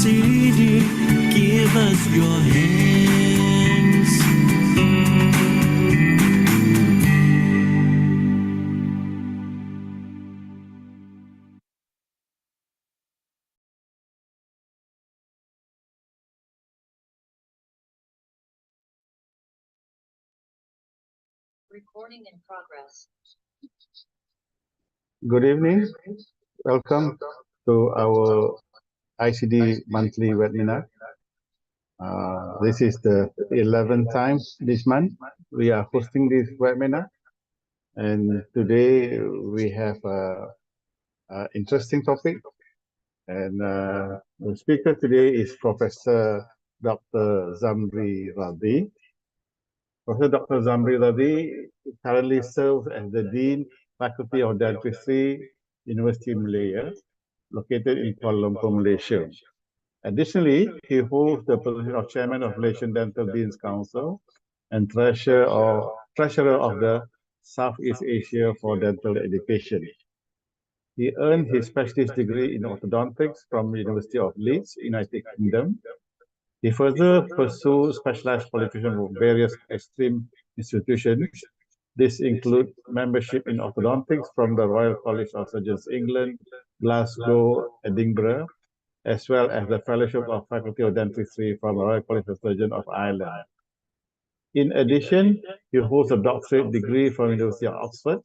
ICD, give us your hands. Recording in progress. Good evening. Welcome to our ICD monthly webinar. This is the 11th time this month we are hosting this webinar, and today we have an interesting topic. And the speaker today is Professor Dr. Zamri Radhi. Professor Dr. Zamri Radhi currently serves as the Dean, Faculty of Dentistry, University of Malaya, located in Kuala Lumpur, Malaysia. Additionally, he holds the position of Chairman of Malaysian Dental Deans Council and Treasurer of the Southeast Asia for Dental Education. He earned his specialist degree in orthodontics from the University of Leeds, United Kingdom. He further pursued specialized qualifications from various extreme institutions. This includes membership in orthodontics from the Royal College of Surgeons England, Glasgow, Edinburgh, as well as the Fellowship of Faculty of Dentistry from the Royal College of Surgeons of Ireland. In addition, he holds a doctorate degree from the University of Oxford.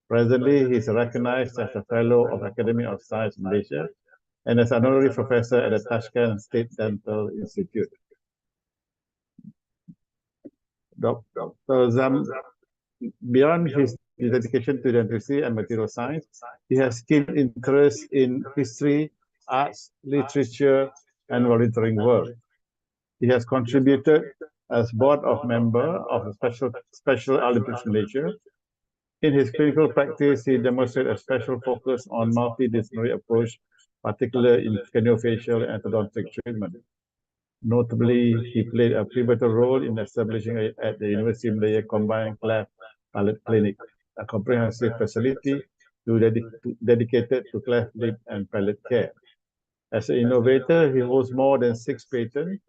Presently, he is recognized as a Fellow of Academy of Science Malaysia and as honorary professor at the Tashkent State Dental Institute. Dr. Zam, beyond his dedication to dentistry and material science, he has keen interest in history, arts, literature, and volunteering work. He has contributed as board of member of the Special Olympics Malaysia. In his clinical practice, he demonstrated a special focus on multidisciplinary approach, particularly in craniofacial and orthodontic treatment. Notably, he played a pivotal role in establishing at the University of Malaya Combined Cleft Palate Clinic, a comprehensive facility dedicated to cleft lip and palate care. As an innovator, he holds more than 6 patents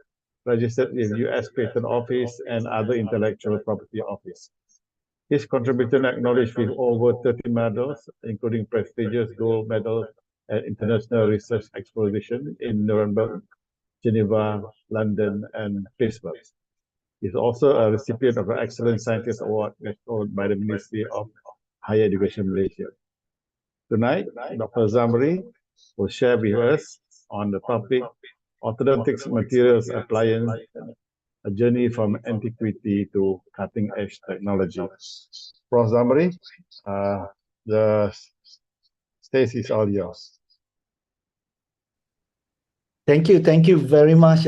registered with U.S. Patent Office and other intellectual property office. His contribution acknowledged with over 30 medals, including prestigious gold medals at international research exposition in Nuremberg, Geneva, London, and Pittsburgh. He is also a recipient of the Excellent Scientist Award bestowed by the Ministry of Higher Education Malaysia. Tonight, Dr. Zamri will share with us on the topic Orthodontics Materials Appliance, a journey from antiquity to cutting-edge technology. Prof. Zamri, the stage is all yours. Thank you very much,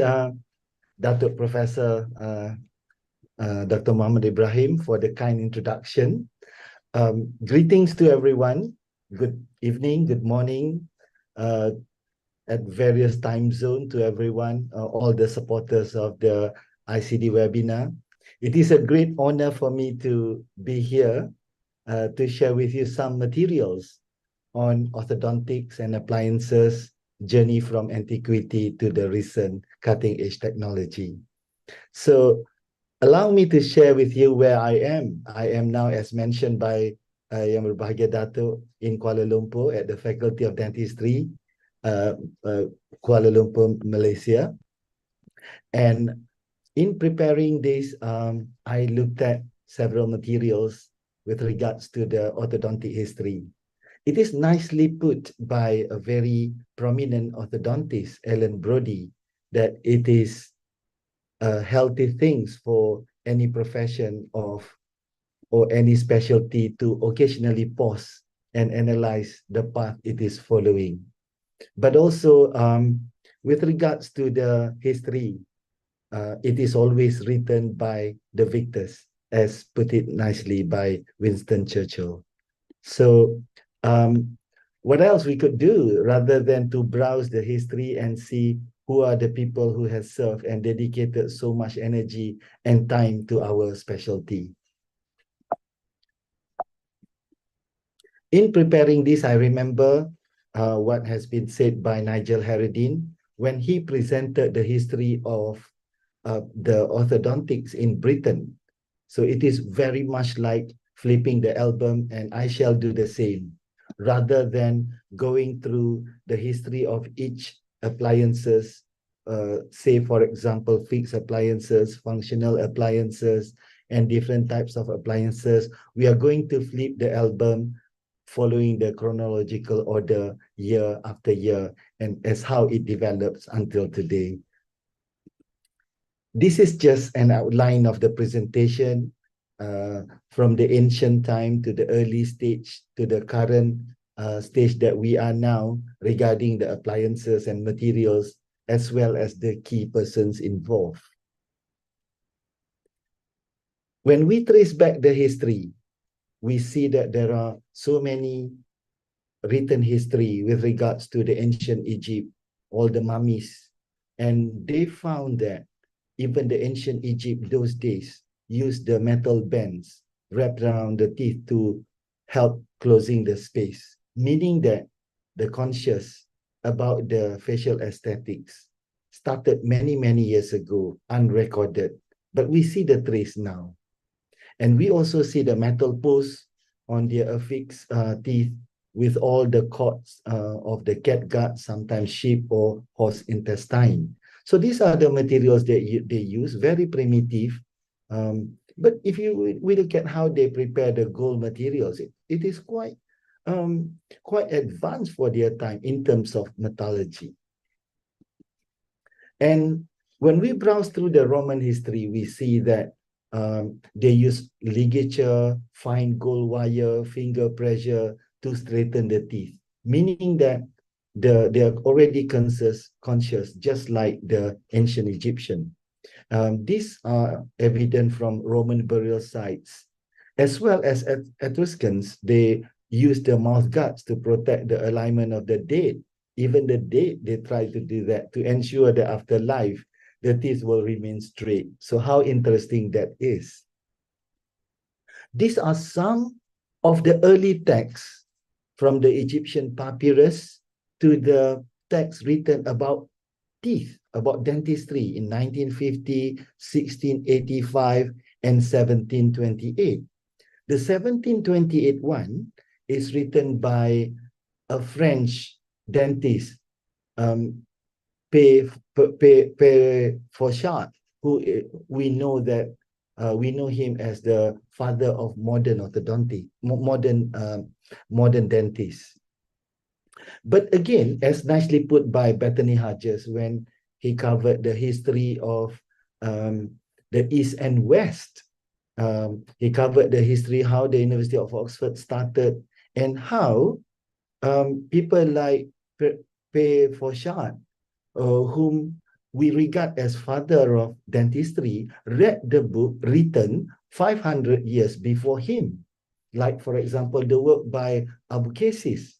Dr. Professor Dr. Muhammad Ibrahim, for the kind introduction. Greetings to everyone. Good evening, good morning, at various time zone to everyone, all the supporters of the ICD webinar. It is a great honor for me to be here to share with you some materials on orthodontics and appliances, journey from antiquity to the recent cutting-edge technology. So allow me to share with you where I am. I am now, as mentioned by Yang Berbahagia Dato', in Kuala Lumpur at the Faculty of Dentistry, Kuala Lumpur, Malaysia. And in preparing this, I looked at several materials with regards to the orthodontic history. It is nicely put by a very prominent orthodontist, Alan Brody, that it is healthy things for any profession or any specialty to occasionally pause and analyze the path it is following. But also, with regards to the history, it is always written by the victors, as put it nicely by Winston Churchill. So what else we could do rather than to browse the history and see who are the people who have served and dedicated so much energy and time to our specialty. In preparing this, I remember what has been said by Nigel Harradine, when he presented the history of the orthodontics in Britain. So it is very much like flipping the album, and I shall do the same, rather than going through the history of each appliances, say for example, fixed appliances, functional appliances, and different types of appliances. We are going to flip the album following the chronological order year after year, and as how it develops until today. This is just an outline of the presentation from the ancient time to the early stage to the current stage that we are now regarding the appliances and materials, as well as the key persons involved. When we trace back the history, we see that there are so many written history with regards to the ancient Egypt, all the mummies, and they found that even the ancient Egypt those days used the metal bands wrapped around the teeth to help closing the space, meaning that the conscious about the facial aesthetics started many, many years ago, unrecorded, but we see the trace now. And we also see the metal posts on their affixed teeth with all the cords of the catgut, sometimes sheep or horse intestine. So these are the materials that they use, very primitive. But if we look at how they prepare the gold materials, it is quite advanced for their time in terms of metallurgy. And when we browse through the Roman history, we see that they use ligature, fine gold wire, finger pressure to straighten the teeth, meaning that they are already conscious, just like the ancient Egyptian. These are evident from Roman burial sites, as well as Etruscans. They used the mouth guards to protect the alignment of the dead. Even the dead, they try to do that to ensure that after life, the teeth will remain straight. So how interesting that is. These are some of the early texts from the Egyptian papyrus to the texts written about teeth, about dentistry in 1950, 1685, and 1728. The 1728 one is written by a French dentist, for short, who we know that we know him as the father of modern orthodontic, modern dentists. But again, as nicely put by Bethany Hodges when he covered the history of the East and West, he covered the history how the University of Oxford started and how people like Fauchard, whom we regard as father of dentistry, read the book written 500 years before him. Like, for example, the work by Abulcasis,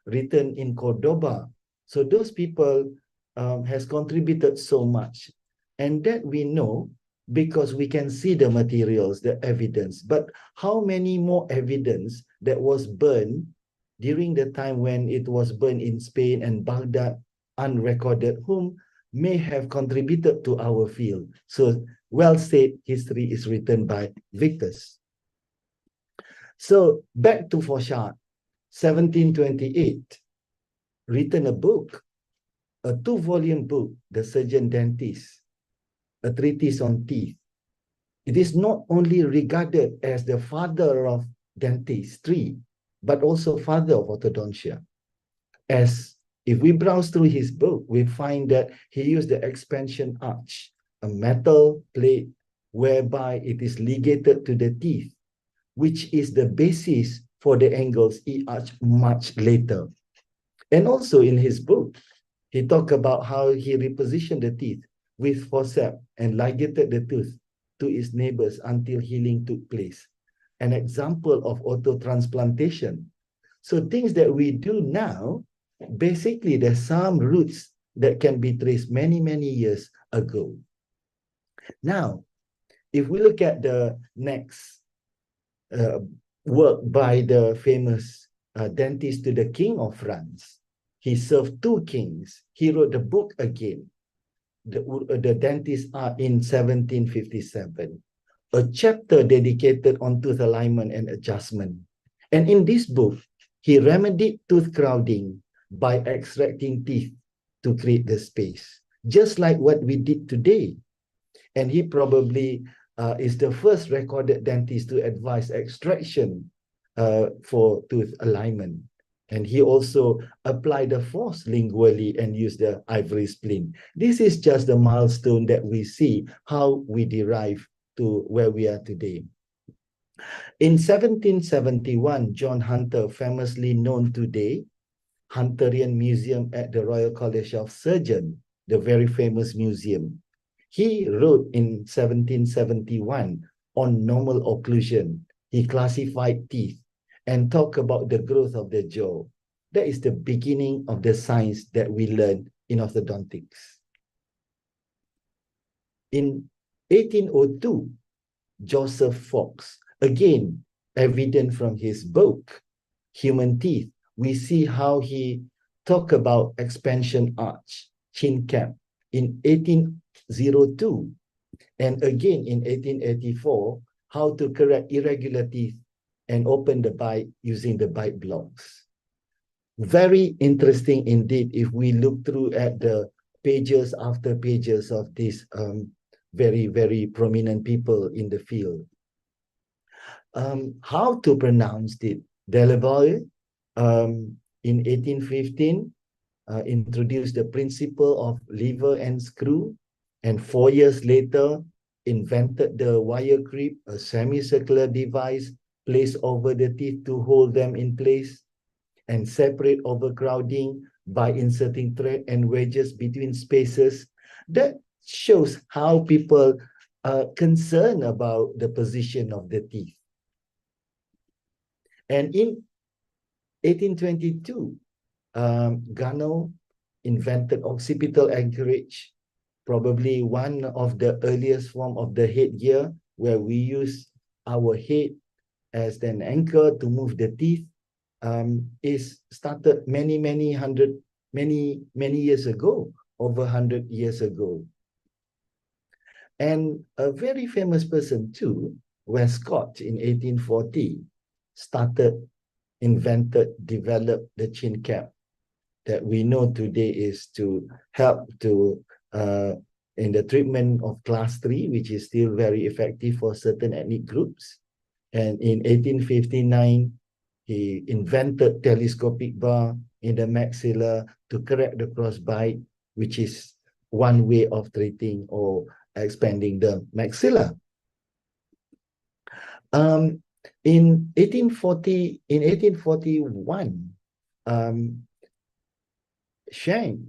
written in Cordoba. So those people has contributed so much. And that we know because we can see the materials, the evidence. But how many more evidence that was burned during the time when it was burned in Spain and Baghdad, unrecorded, whom may have contributed to our field. So well said, history is written by victors. So back to Fauchard, 1728, written a book, a 2-volume book, The Surgeon Dentist, a treatise on teeth. It is not only regarded as the father of dentistry, but also father of orthodontia. As if we browse through his book, we find that he used the expansion arch, a metal plate whereby it is ligated to the teeth, which is the basis for the angles he arched much later. And also in his book, he talked about how he repositioned the teeth with forceps and ligated the tooth to its neighbors until healing took place. An example of autotransplantation. So things that we do now, basically there's some roots that can be traced many, many years ago. Now, if we look at the next work by the famous dentist to the King of France, He served two kings. He wrote the book again, the Dentist Art in 1757, a chapter dedicated on tooth alignment and adjustment. And in this book, he remedied tooth crowding by extracting teeth to create the space, just like what we did today. And he probably is the first recorded dentist to advise extraction for tooth alignment. And he also applied the force lingually and used the ivory splint. This is just the milestone that we see how we derive to where we are today. In 1771, John Hunter, famously known today, Hunterian Museum at the Royal College of Surgeons, the very famous museum. He wrote in 1771 on normal occlusion. He classified teeth and talked about the growth of the jaw. That is the beginning of the science that we learn in orthodontics. In 1802, Joseph Fox, again, evident from his book, Human Teeth, we see how he talked about expansion arch, chin cap, in 1802. And again in 1884, how to correct irregular teeth and open the bite using the bite blocks. Very interesting indeed if we look through at the pages after pages of these very, very prominent people in the field. How to pronounce it? Delaval, in 1815, introduced the principle of lever and screw, and 4 years later, invented the wire grip, a semicircular device placed over the teeth to hold them in place, and separate overcrowding by inserting thread and wedges between spaces. That shows how people are concerned about the position of the teeth. And in 1822, Gano invented occipital anchorage, probably one of the earliest form of the headgear, where we use our head as an anchor to move the teeth. Is started many years ago, over 100 years ago. And a very famous person too, Westcott in 1840, developed the chin cap that we know today is to help to in the treatment of class 3, which is still very effective for certain ethnic groups. And in 1859, he invented telescopic bar in the maxilla to correct the crossbite, which is one way of treating or expanding the maxilla. In 1841, Schenck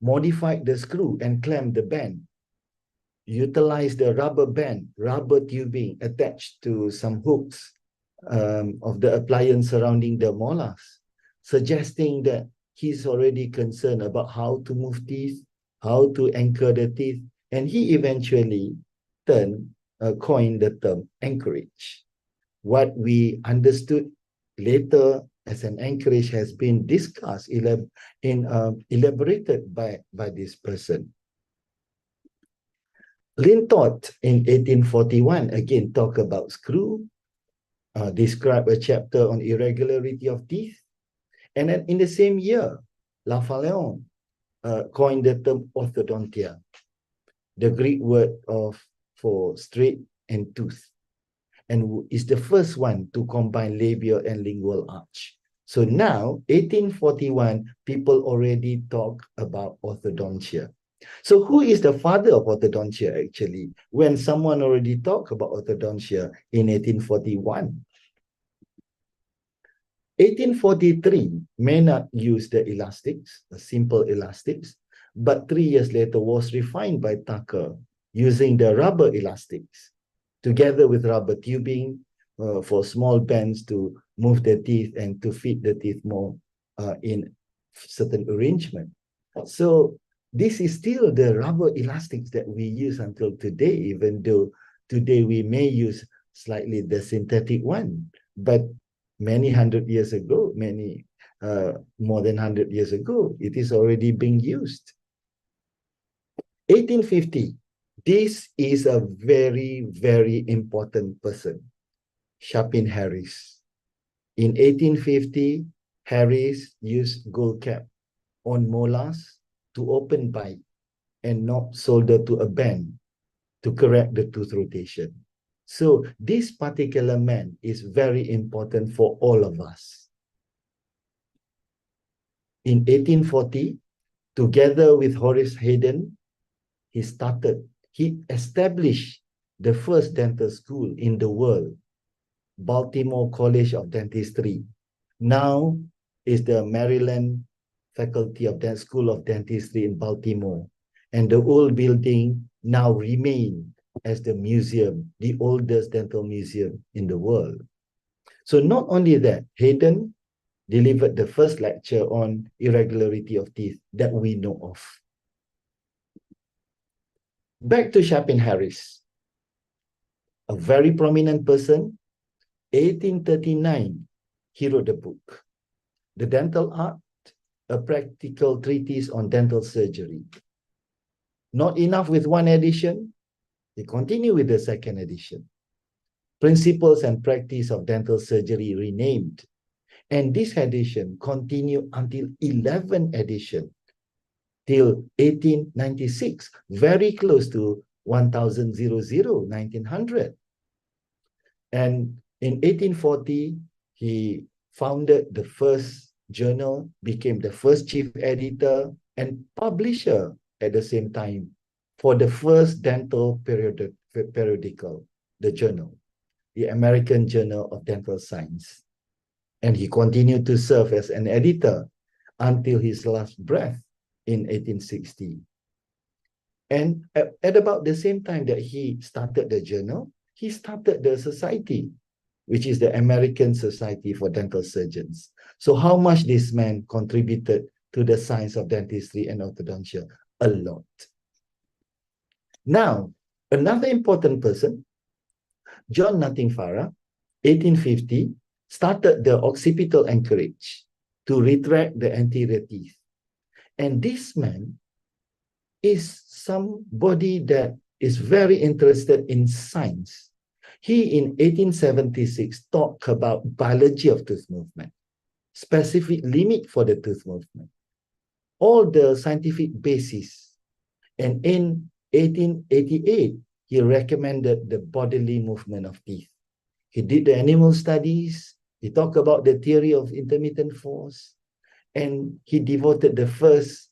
modified the screw and clamped the band, utilized the rubber tubing attached to some hooks of the appliance surrounding the molars, suggesting that he's already concerned about how to move teeth, how to anchor the teeth, and he eventually coined the term anchorage. What we understood later as an anchorage has been discussed, elaborated by this person. Lintott in 1841 again talked about screw, described a chapter on irregularity of teeth. And then in the same year, Lafayette coined the term orthodontia, the Greek word for straight and tooth, and is the first one to combine labial and lingual arch. So now, 1841, people already talk about orthodontia. So who is the father of orthodontia actually, when someone already talked about orthodontia in 1841? 1843, Maynard used the elastics, the simple elastics, but 3 years later was refined by Tucker using the rubber elastics, together with rubber tubing for small bands to move the teeth and to fit the teeth more in certain arrangement. So this is still the rubber elastics that we use until today, even though today we may use slightly the synthetic one. But many hundred years ago, many more than 100 years ago. It is already being used. 1850, this is a very, very important person, Chapin Harris. In 1850, Harris used gold cap on molars to open bite and knob solder to a bend to correct the tooth rotation. So this particular man is very important for all of us. In 1840, together with Horace Hayden, he established the first dental school in the world, Baltimore College of Dentistry. Now is the Maryland Faculty of School of Dentistry in Baltimore. And the old building now remains as the museum, the oldest dental museum in the world. So not only that, Hayden delivered the first lecture on irregularity of teeth that we know of. Back to Chapin Harris, a very prominent person. 1839, he wrote a book, The Dental Art, a practical treatise on dental surgery. Not enough with one edition, he continued with the second edition. Principles and Practice of Dental Surgery renamed. And this edition continued until 11th edition, till 1896, very close to 1900. And in 1840, he founded the first journal, became the first chief editor and publisher at the same time for the first dental periodical, the journal, the American Journal of Dental Science. And he continued to serve as an editor until his last breath in 1860. And at about the same time that he started the journal, he started the society, which is the American Society for Dental Surgeons. So how much this man contributed to the science of dentistry and orthodontia? A lot. Now, another important person, John Nutting-Farrar, 1850, started the occipital anchorage to retract the anterior teeth. And this man is somebody that is very interested in science. He, in 1876, talked about biology of tooth movement, specific limit for the tooth movement, all the scientific basis. And in 1888, he recommended the bodily movement of teeth. He did the animal studies. He talked about the theory of intermittent force. And he devoted the first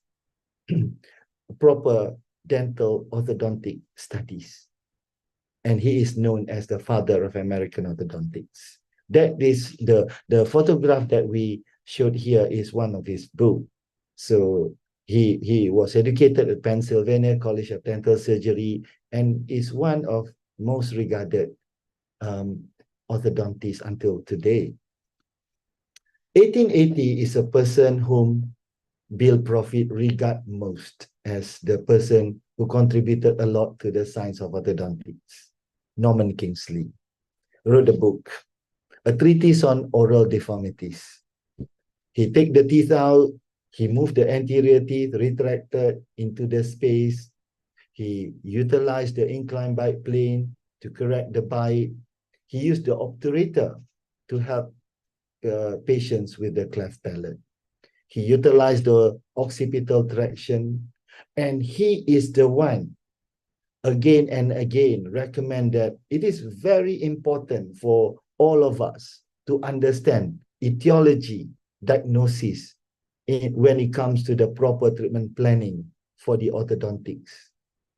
proper dental orthodontic studies. And he is known as the father of American orthodontics. That is the photograph that we showed here is one of his books. So he was educated at Pennsylvania College of Dental Surgery and is one of most regarded orthodontists until today. 1880 is a person whom Bill Profit regard most as the person who contributed a lot to the science of orthodontics. Norman Kingsley wrote a book, a treatise on oral deformities. He take the teeth out, he moved the anterior teeth, retracted into the space. He utilized the inclined bite plane to correct the bite. He used the obturator to help patients with the cleft palate. He utilized the occipital traction, and he is the one again and again recommend that it is very important for all of us to understand etiology, diagnosis when it comes to the proper treatment planning for the orthodontics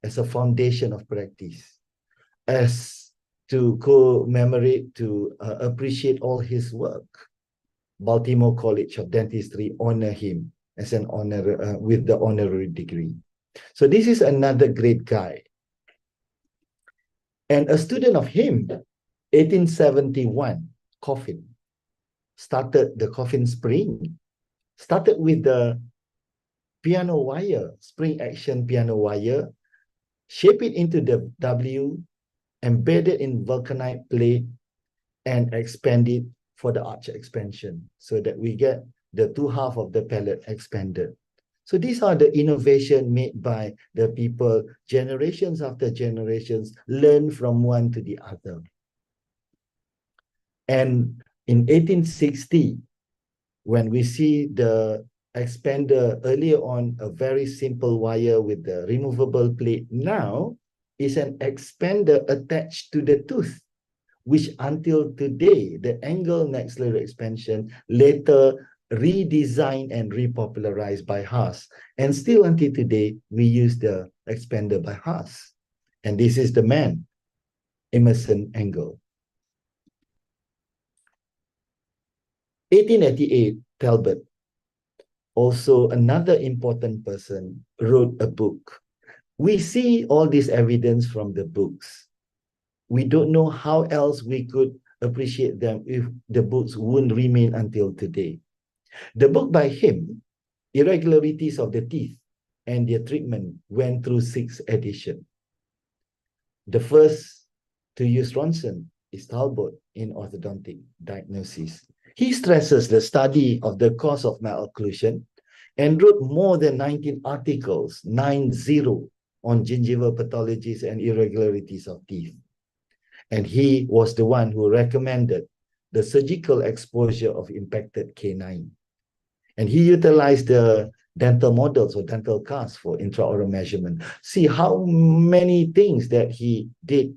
as a foundation of practice, as to commemorate, to appreciate all his work. Baltimore College of Dentistry honor him as an honor with the honorary degree. So this is another great guy. And a student of him, 1871, coffin, started the coffin spring, started with the piano wire, spring action piano wire, shape it into the W, embed it in vulcanite plate, and expand it for the arch expansion so that we get the two half of the palate expanded. So these are the innovation made by the people, generations after generations, learn from one to the other. And in 1860, when we see the expander earlier on, a very simple wire with the removable plate, now is an expander attached to the tooth, which until today, the angle maxillary expansion later redesigned and repopularized by Haas. And still until today, we use the expander by Haas. And this is the man, Emerson Engel. 1888, Talbot, also another important person, wrote a book. We see all this evidence from the books. We don't know how else we could appreciate them if the books wouldn't remain until today. The book by him, Irregularities of the Teeth and Their Treatment, went through 6 editions. The first to use Ronson is Talbot in orthodontic diagnosis. He stresses the study of the cause of malocclusion and wrote more than 19 articles, 90, on gingival pathologies and irregularities of teeth. And he was the one who recommended the surgical exposure of impacted canine. And he utilized the dental models or dental casts for intraoral measurement. See how many things that he did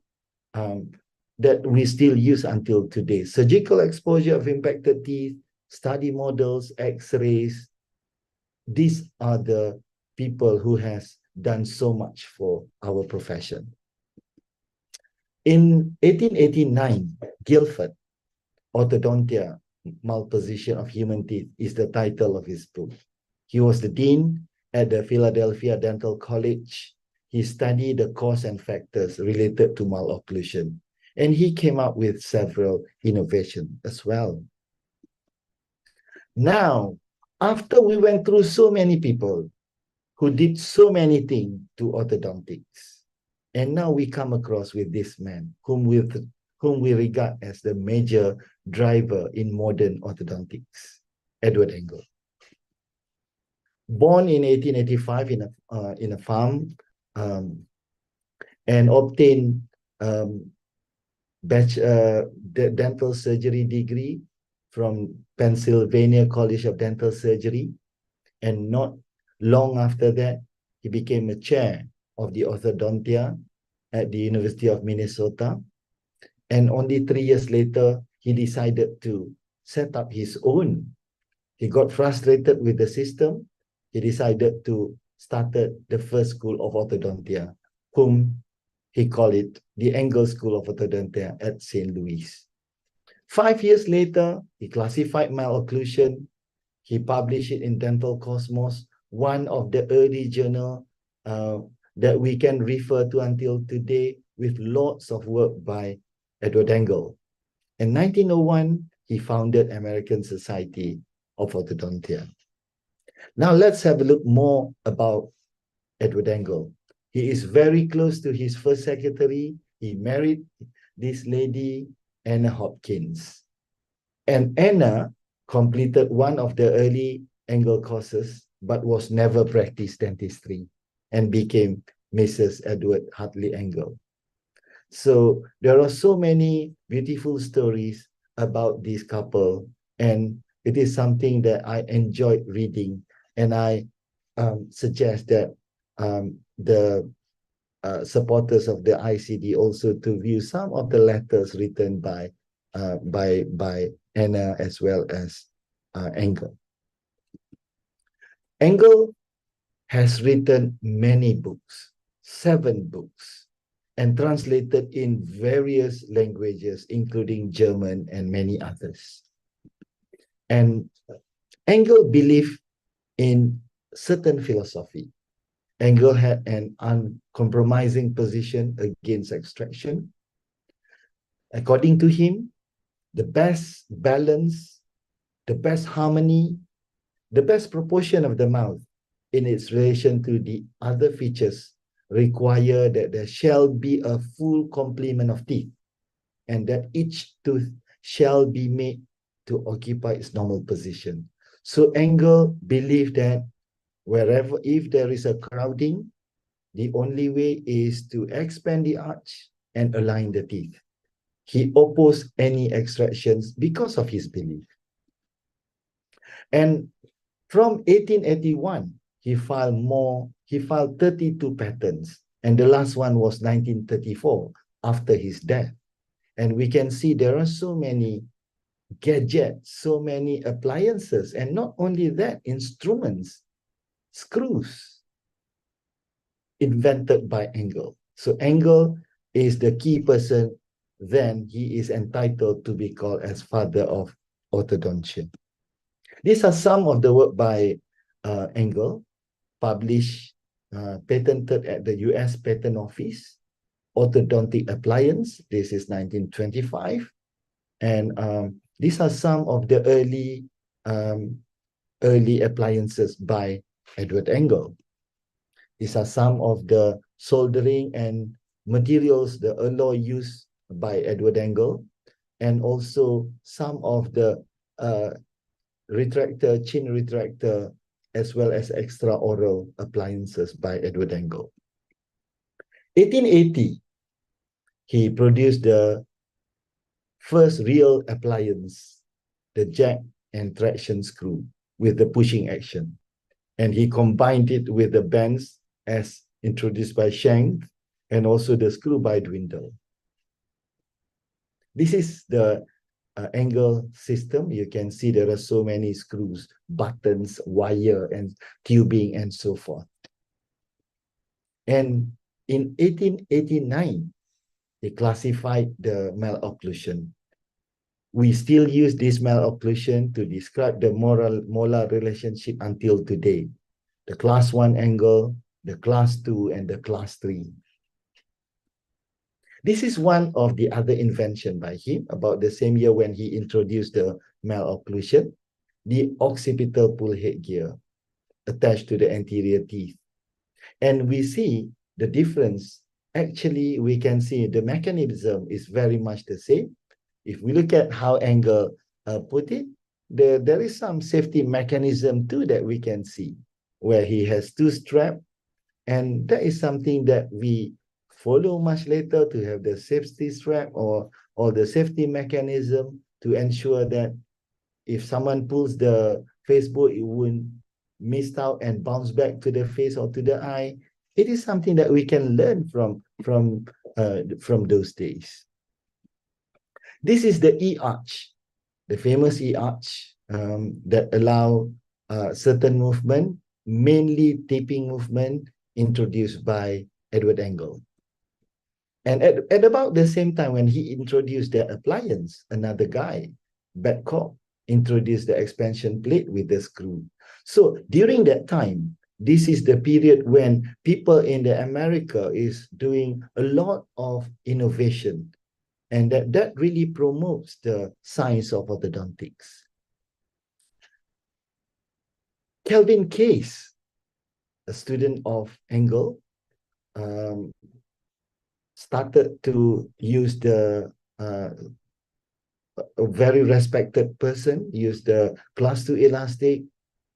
that we still use until today. Surgical exposure of impacted teeth, study models, x-rays. These are the people who has done so much for our profession. In 1889, Guilford, Orthodontia, Malposition of Human Teeth, is the title of his book. He was the dean at the Philadelphia Dental College. He studied the cause and factors related to malocclusion, and he came up with several innovations as well. Now, after we went through so many people who did so many things to orthodontics, and now we come across with this man whom we regard as the major driver in modern orthodontics, Edward Engel. Born in 1885 in a farm, and obtained dental surgery degree from Pennsylvania College of Dental Surgery. And not long after that, he became a chair of the orthodontia at the University of Minnesota. And only 3 years later, he decided to set up his own. He got frustrated with the system. He decided to start the first school of orthodontia, whom he called it the Engel School of Orthodontia at St. Louis. 5 years later, he classified malocclusion. He published it in Dental Cosmos, one of the early journals that we can refer to until today, with lots of work by Edward Engel. In 1901, he founded American Society of Orthodontia. Now let's have a look more about Edward Engel. He is very close to his first secretary. He married this lady, Anna Hopkins. And Anna completed one of the early Engel courses, but was never practiced dentistry and became Mrs. Edward Hartley Engel. So there are so many beautiful stories about this couple, and it is something that I enjoyed reading, and I suggest that the supporters of the ICD also to view some of the letters written by Anna as well as Engel. Engel has written many books, 7 books, and translated in various languages, including German and many others. And Engel believed in certain philosophy. Engel had an uncompromising position against extraction. According to him, the best balance, the best harmony, the best proportion of the mouth in its relation to the other features require that there shall be a full complement of teeth, and that each tooth shall be made to occupy its normal position. So Engel believed that if there is a crowding, the only way is to expand the arch and align the teeth. He opposed any extractions because of his belief. And from 1881, he filed 32 patents, and the last one was 1934 after his death. And we can see there are so many gadgets, so many appliances, and not only that, instruments, screws invented by Engel. So Engel is the key person, then he is entitled to be called as father of orthodontia. These are some of the work by Engel, published, patented at the US Patent Office. Orthodontic appliance, this is 1925. And these are some of the early appliances by Edward Engel. These are some of the soldering and materials, the alloy used by Edward Engel, and also some of the retractor, chin retractor, as well as extraoral appliances by Edward Engel. 1880, he produced the first real appliance, the jack and traction screw with the pushing action. And he combined it with the bends as introduced by Schenck and also the screw by Dwindle. This is the Engel system. You can see there are so many screws, buttons, wire, and tubing, and so forth. And in 1889, he classified the malocclusion. We still use this malocclusion to describe the molar relationship until today. The class 1 angle, the class 2, and the class 3. This is one of the other invention by him about the same year when he introduced the malocclusion, the occipital pull headgear attached to the anterior teeth. And we see the difference. Actually, we can see the mechanism is very much the same. If we look at how Engel put it, there is some safety mechanism too that we can see, where he has two straps, and that is something that we follow much later to have the safety strap or the safety mechanism to ensure that if someone pulls the Facebook, it won't miss out and bounce back to the face or to the eye. It is something that we can learn from those days. This is the E-arch, the famous E-arch that allow certain movement, mainly tapping movement, introduced by Edward Engel. And at about the same time when he introduced the appliance, another guy, Babcock, introduced the expansion plate with the screw. So during that time, this is the period when people in the America is doing a lot of innovation, and that really promotes the science of orthodontics. Kelvin Case, a student of Engel, started to use a very respected person, use the class 2 elastic,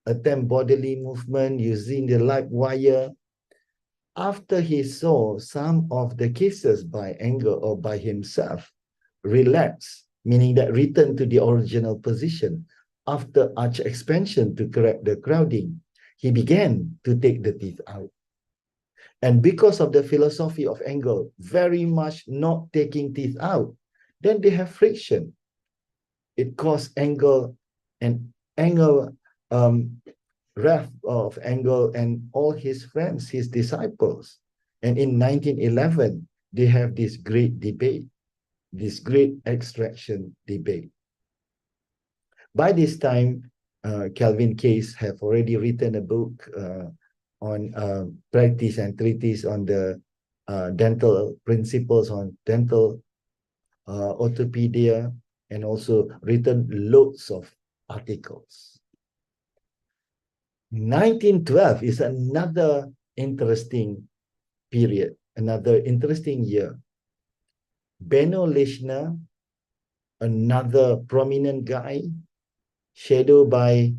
attempt bodily movement using the live wire. After he saw some of the cases by Engel or by himself relapse, meaning that return to the original position after arch expansion to correct the crowding, he began to take the teeth out. And because of the philosophy of Engel, very much not taking teeth out, then they have friction. It caused Engel wrath of Engel and all his friends, his disciples. And in 1911, they have this great debate, this great extraction debate. By this time, Kelvin Case have already written a book on practice and treatise on the dental principles on dental orthopedia, and also written loads of articles. 1912 is another interesting period, another interesting year. Benno Lechner, another prominent guy, shadowed by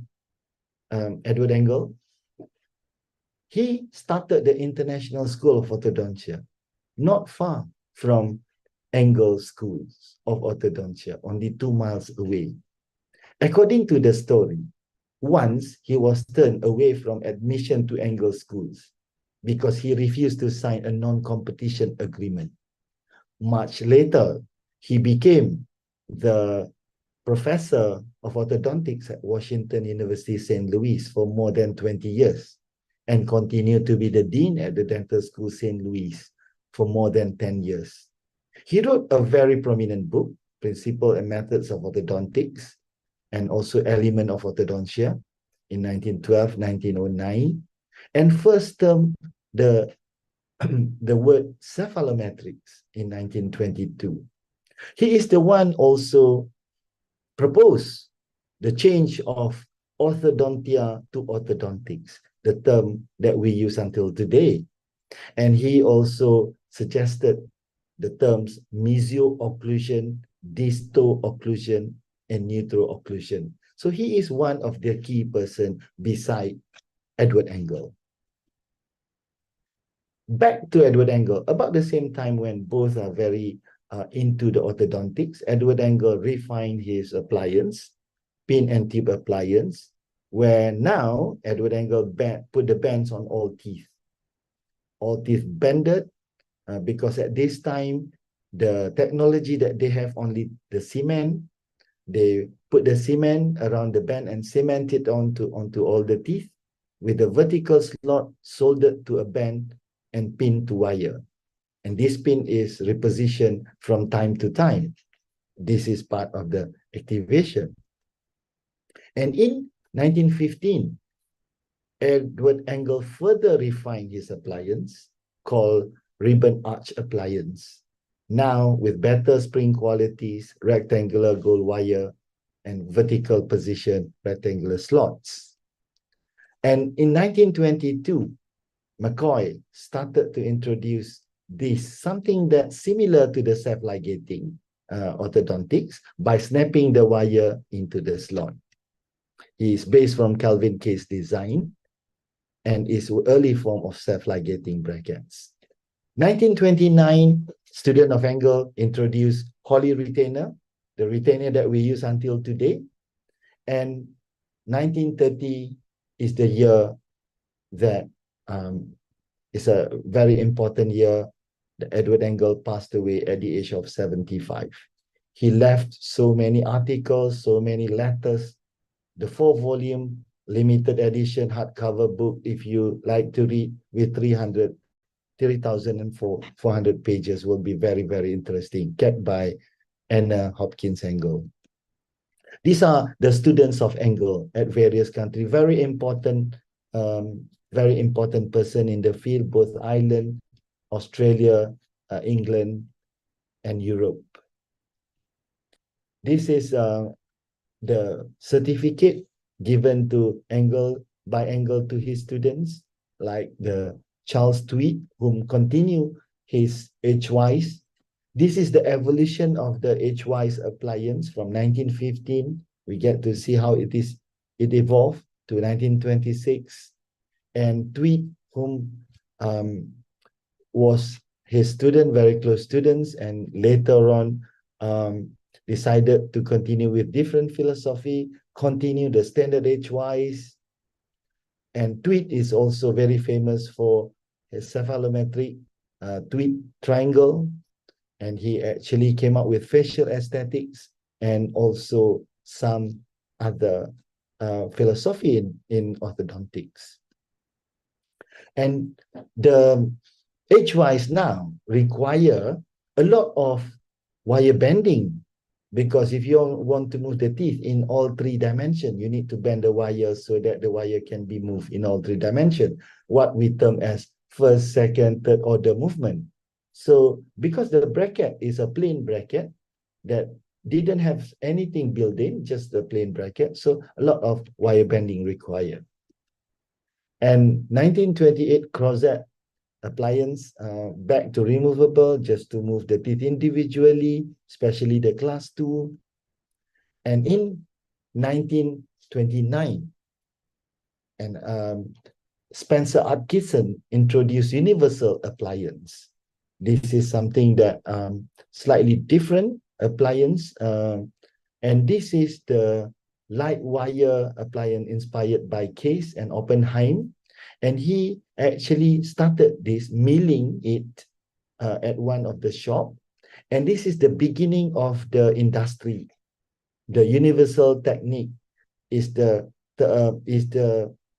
Edward Engel, he started the International School of Orthodontia, not far from Engel Schools of Orthodontia, only 2 miles away. According to the story, once he was turned away from admission to Engel Schools because he refused to sign a non-competition agreement. Much later, he became the professor of orthodontics at Washington University, St. Louis for more than 20 years and continued to be the dean at the Dental School, St. Louis for more than 10 years. He wrote a very prominent book, Principles and Methods of Orthodontics, and also Element of Orthodontia in 1912-1909, and first termed the word cephalometrics in 1922. He is the one also proposed the change of orthodontia to orthodontics, the term that we use until today. And he also suggested the terms mesio-occlusion, disto-occlusion, and neutro-occlusion. So he is one of the key person beside Edward Engel. Back to Edward Engel, about the same time when both are very into the orthodontics, Edward Engel refined his appliance, pin and tube appliance, where now Edward Engel put the bands on all teeth. All teeth bended because at this time, the technology that they have only the cement, they put the cement around the band and cement it onto all the teeth with a vertical slot soldered to a band and pinned to wire. And this pin is repositioned from time to time. This is part of the activation. And in 1915, Edward Engel further refined his appliance called ribbon arch appliance, now with better spring qualities, rectangular gold wire, and vertical position rectangular slots. And in 1922, McCoy started to introduce this, something that's similar to the self-ligating orthodontics by snapping the wire into the slot. He is based from Calvin K's design and is early form of self-ligating brackets. 1929, student of Engel introduced Holly retainer, the retainer that we use until today. And 1930 is the year that is a very important year that Edward Engel passed away at the age of 75. He left so many articles, so many letters, the 4-volume limited edition hardcover book, if you like to read, with 3,400 pages, will be very, very interesting, kept by Anna Hopkins Engel. These are the students of Engel at various countries, very important person in the field, both Ireland, Australia, England, and Europe. This is the certificate given to Engel by Engel to his students, like the Charles Tweed, whom continue his H-wise. This is the evolution of the H-wise appliance from 1915. We get to see how it evolved to 1926. And Tweed, whom was his student, very close students, and later on decided to continue with different philosophy, continue the standard H-wise. And Tweed is also very famous for his cephalometric Tweed triangle. And he actually came up with facial aesthetics and also some other philosophy in orthodontics. And the H-wise now require a lot of wire bending, because if you want to move the teeth in all 3 dimensions, you need to bend the wire so that the wire can be moved in all 3 dimensions, what we term as first, second, third order movement. So because the bracket is a plain bracket that didn't have anything built in, just the plain bracket, so a lot of wire bending required. And 1928 Crozet appliance, back to removable, just to move the teeth individually, especially the class 2. And in 1929, And Spencer Atkinson introduced universal appliance. This is something that slightly different appliance, and this is the light wire appliance inspired by Case and Oppenheim, and he actually started this milling it at one of the shop, and this is the beginning of the industry. The universal technique is the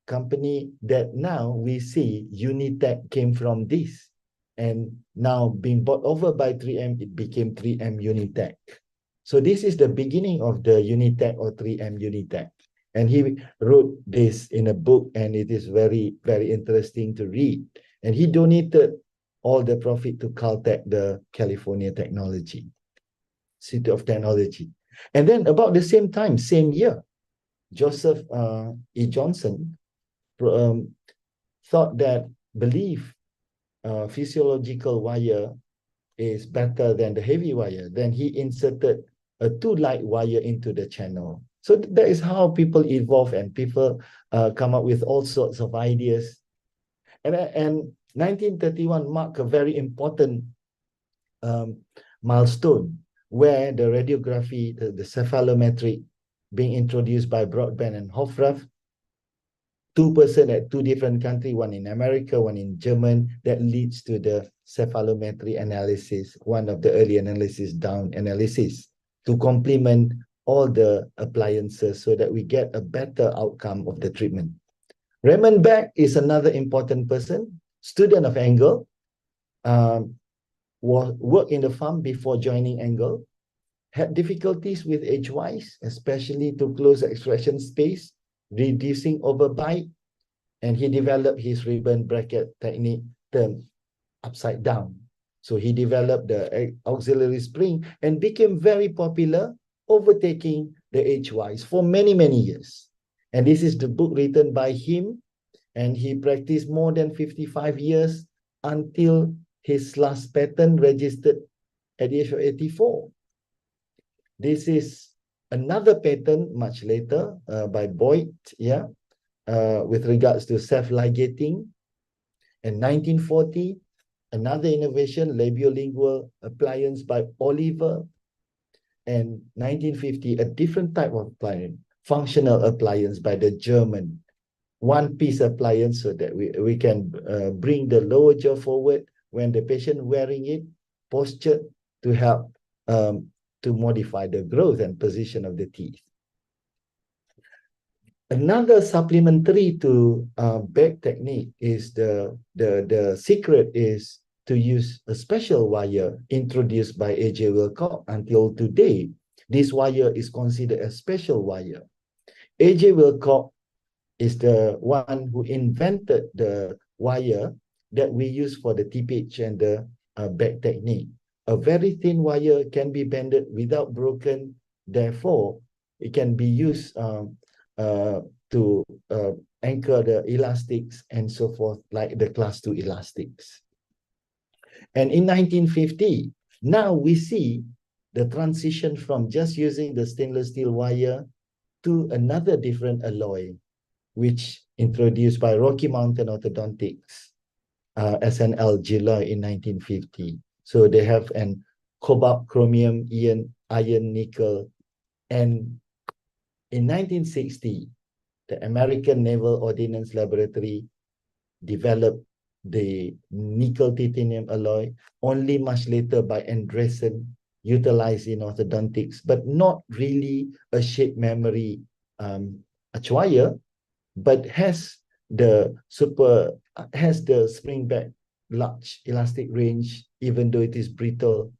company that now we see Unitech came from this, and now being bought over by 3M, it became 3M Unitech. So this is the beginning of the Unitech or 3M Unitech. And he wrote this in a book, and it is very, very interesting to read. And he donated all the profit to Caltech, the California Technology, City of Technology. And then about the same time, same year, Joseph E. Johnson thought that physiological wire is better than the heavy wire. Then he inserted a 2 light wire into the channel. So that is how people evolve, and people come up with all sorts of ideas. And 1931 marked a very important milestone where the radiography, the cephalometric, being introduced by Broadbent and Hofrath, 2 persons at 2 different countries, one in America, one in German, that leads to the cephalometry analysis, one of the early analysis, down analysis, to complement all the appliances so that we get a better outcome of the treatment. Raymond Beck is another important person, student of Engel, worked in the farm before joining Engel, had difficulties with edgewise, especially to close extraction space, reducing overbite, and he developed his ribbon bracket technique termed upside down. So he developed the auxiliary spring and became very popular, overtaking the edgewise for many, many years. And this is the book written by him, and he practiced more than 55 years until his last patent registered at the age of 84. This is another patent much later by Boyd, with regards to self-ligating. In 1940, another innovation, labiolingual appliance by Oliver. And 1950, a different type of appliance, functional appliance by the German. One-piece appliance so that we can bring the lower jaw forward when the patient wearing it, posture to help to modify the growth and position of the teeth. Another supplementary to Beck technique is the secret is to use a special wire introduced by A.J. Wilcox. Until today, this wire is considered a special wire. A.J. Wilcox is the one who invented the wire that we use for the TPH and the Beck technique. A very thin wire can be bended without broken. Therefore, it can be used to anchor the elastics and so forth, like the class 2 elastics. And in 1950, now we see the transition from just using the stainless steel wire to another different alloy, which introduced by Rocky Mountain Orthodontics, SNL Gilloy in 1950. So they have an cobalt, chromium, iron, nickel. And in 1960, the American Naval Ordnance Laboratory developed the nickel titanium alloy, only much later by Andresen, utilized in orthodontics, but not really a shape memory wire, but has the spring back large elastic range, even though it is brittle,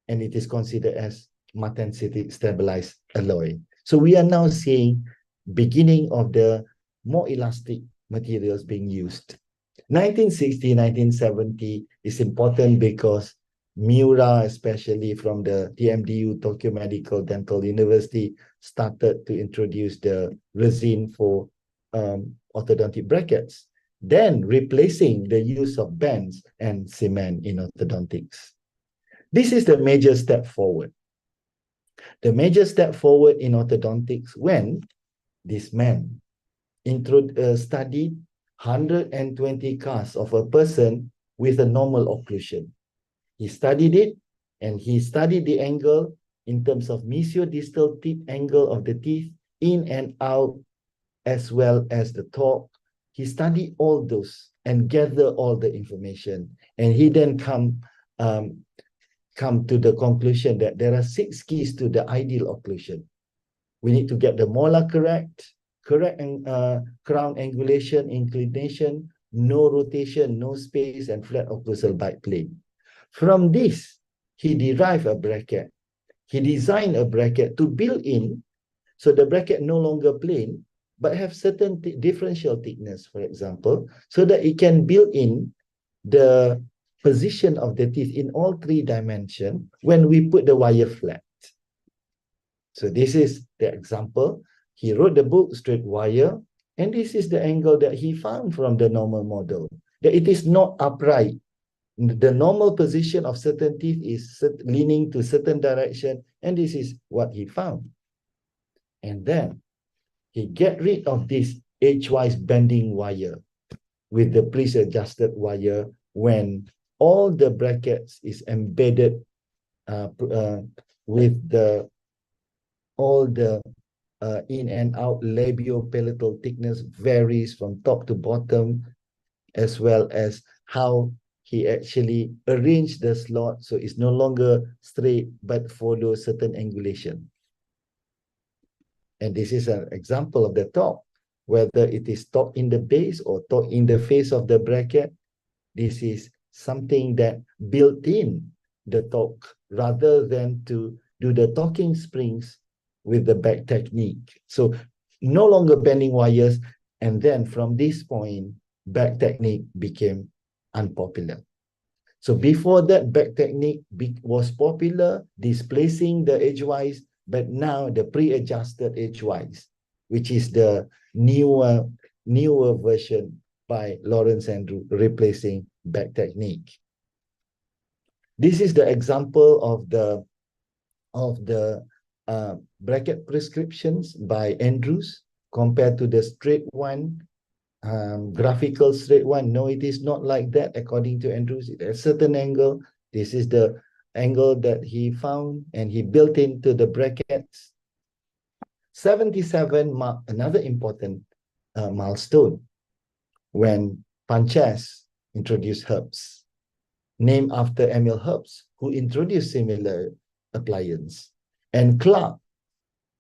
and it is considered as martensity stabilized alloy. So we are now seeing beginning of the more elastic materials being used. 1960, 1970 is important because Miura, especially from the TMDU, Tokyo Medical Dental University, started to introduce the resin for orthodontic brackets, then replacing the use of bands and cement in orthodontics. This is the major step forward. The major step forward in orthodontics when this man, studied 120 casts of a person with a normal occlusion. He studied it, and he studied the angle in terms of mesiodistal tip angle of the teeth in and out, as well as the torque. He studied all those and gather all the information. And he then come to the conclusion that there are 6 keys to the ideal occlusion. We need to get the molar correct crown angulation, inclination, no rotation, no space, and flat occlusal bite plane. From this, he derived a bracket. He designed a bracket to build in, so the bracket no longer plain, but have certain differential thickness, for example, so that it can build in the position of the teeth in all 3 dimensions when we put the wire flat. So this is the example. He wrote the book Straight Wire, and this is the angle that he found from the normal model, that it is not upright. The normal position of certain teeth is leaning to certain direction, and this is what he found. And then he get rid of this edgewise bending wire with the pre-adjusted wire when all the brackets is embedded with all the in and out labiopalatal thickness varies from top to bottom, as well as how he actually arranged the slot so it's no longer straight but follows certain angulation. And this is an example of the top, whether it is top in the base or top in the face of the bracket. This is something that built in the torque rather than to do the torquing springs with the back technique. So no longer bending wires, and then from this point, back technique became unpopular. So before that, back technique was popular, displacing the edgewise, but now the pre-adjusted edgewise, which is the newer version by Lawrence Andrew, replacing back technique. This is the example of the bracket prescriptions by Andrews compared to the straight one, graphical straight one. No, it is not like that. According to Andrews, at a certain angle, this is the angle that he found, and he built into the brackets. 77 marked another important milestone when Panchas introduced Herbst, named after Emil Herbst, who introduced similar appliance. And Clark,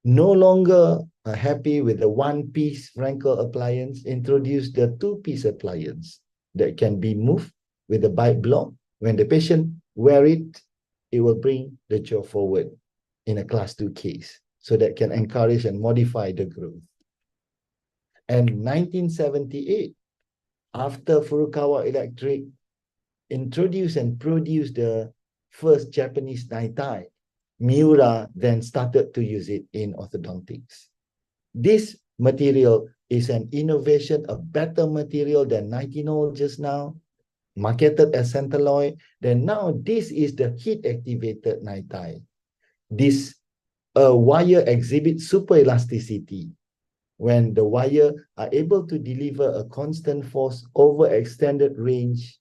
no longer happy with the one-piece Frankel appliance, introduced the two-piece appliance that can be moved with the bite block. When the patient wear it, it will bring the jaw forward in a class 2 case, so that can encourage and modify the growth. And 1978, after Furukawa Electric introduced and produced the first Japanese Naitai, Miura then started to use it in orthodontics. This material is an innovation, a better material than nitinol just now, marketed as Centaloid. Then now this is the heat-activated Naitai. This wire exhibits super elasticity when the wire are able to deliver a constant force over extended range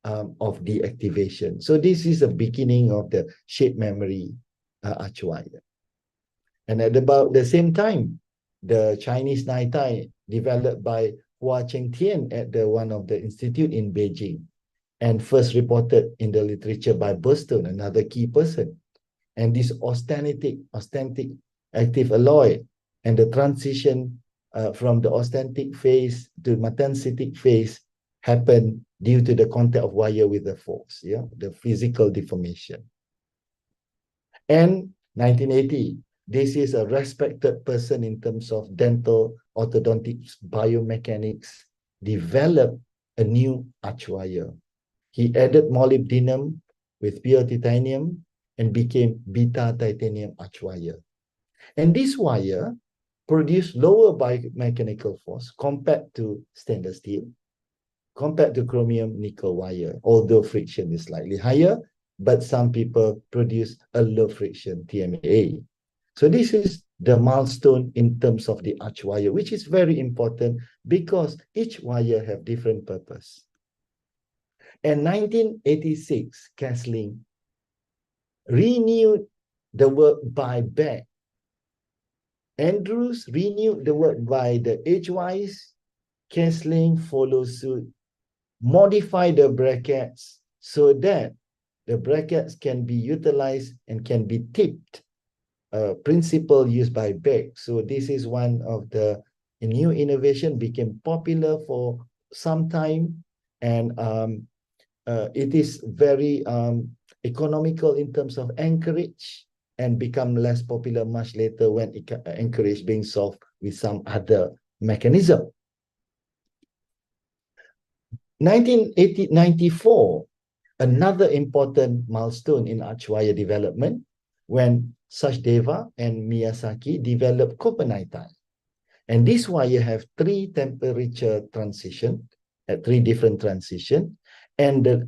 of the activation. So this is the beginning of the shape memory arch wire. And at about the same time, the Chinese Naitai developed by Hua Chengtian at one of the institute in Beijing, and first reported in the literature by Burstone, another key person. And this austenitic active alloy and the transition from the austenitic phase to methensitic phase happened due to the contact of wire with the force, the physical deformation. And 1980, this is a respected person in terms of dental orthodontics biomechanics, developed a new arch wire. He added molybdenum with pure titanium and became beta titanium arch wire. And this wire produced lower biomechanical force compared to stainless steel, compared to chromium nickel wire, although friction is slightly higher, but some people produce a low friction TMA. So this is the milestone in terms of the arch wire, which is very important because each wire have different purpose. In 1986, Kesling renewed the work by Beck. Andrews renewed the work by the edgewise. Kesling follows suit, modify the brackets so that the brackets can be utilized and can be tipped. Principle used by Beck. So this is one of the new innovation, became popular for some time, and it is very economical in terms of anchorage, and become less popular much later when anchorage being solved with some other mechanism. 1994, another important milestone in arch wire development, when Sachdeva and Miyazaki developed copernitine. And this wire have three temperature transition, at three different transition, and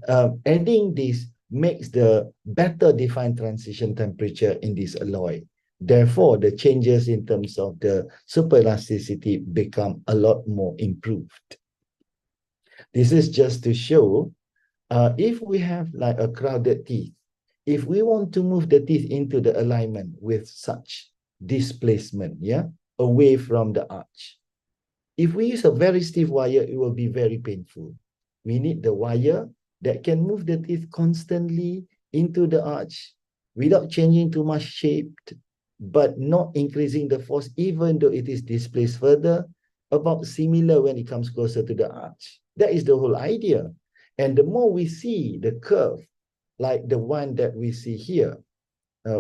adding this makes the better defined transition temperature in this alloy. Therefore, the changes in terms of the superelasticity become a lot more improved. This is just to show, if we have like a crowded teeth, if we want to move the teeth into the alignment with such displacement, away from the arch, if we use a very stiff wire, it will be very painful. We need the wire that can move the teeth constantly into the arch without changing too much shape, but not increasing the force, even though it is displaced further, about similar when it comes closer to the arch. That is the whole idea. And the more we see the curve, like the one that we see here,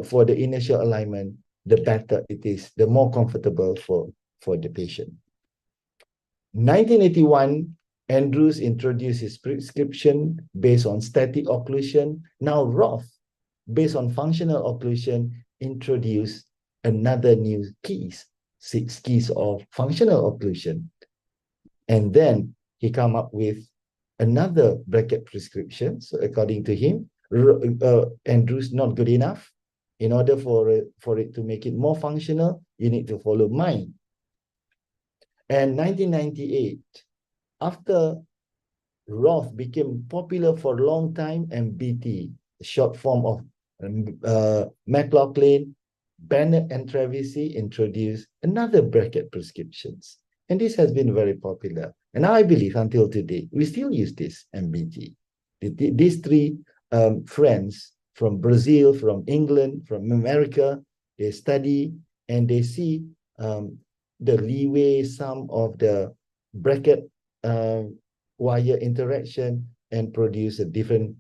for the initial alignment, the better it is, the more comfortable for the patient. 1981, Andrews introduced his prescription based on static occlusion. Now Roth, based on functional occlusion, introduced another new keys, 6 keys of functional occlusion. And then he come up with another bracket prescription. So according to him, Andrews not good enough. In order for it to make it more functional, you need to follow mine. And 1998, after Roth became popular for a long time, and BT, short form of McLaughlin, Bennett and Travisi introduced another bracket prescriptions. And this has been very popular. And I believe until today, we still use this MBT. These three friends from Brazil, from England, from America, they study and they see the leeway, some of the bracket wire interaction, and produce a different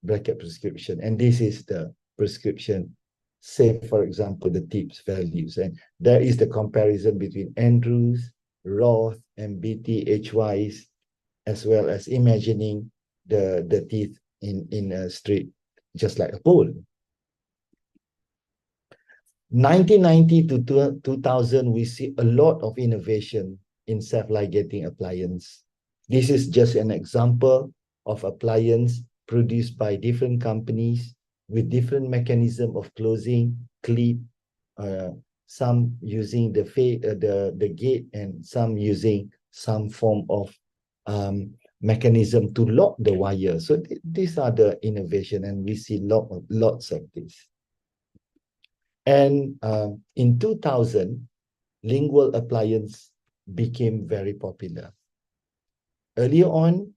bracket prescription. And this is the prescription, say, for example, the tips values. And there is the comparison between Andrews, Roth, and BT H-wise, as well as imagining the teeth in a straight, just like a pole. 1990 to 2000, we see a lot of innovation in self-ligating appliance. This is just an example of appliance produced by different companies with different mechanism of closing, clip, some using the gate, and some using some form of mechanism to lock the wire. So these are the innovation, and we see lots of this. And in 2000, lingual appliance became very popular. Earlier on,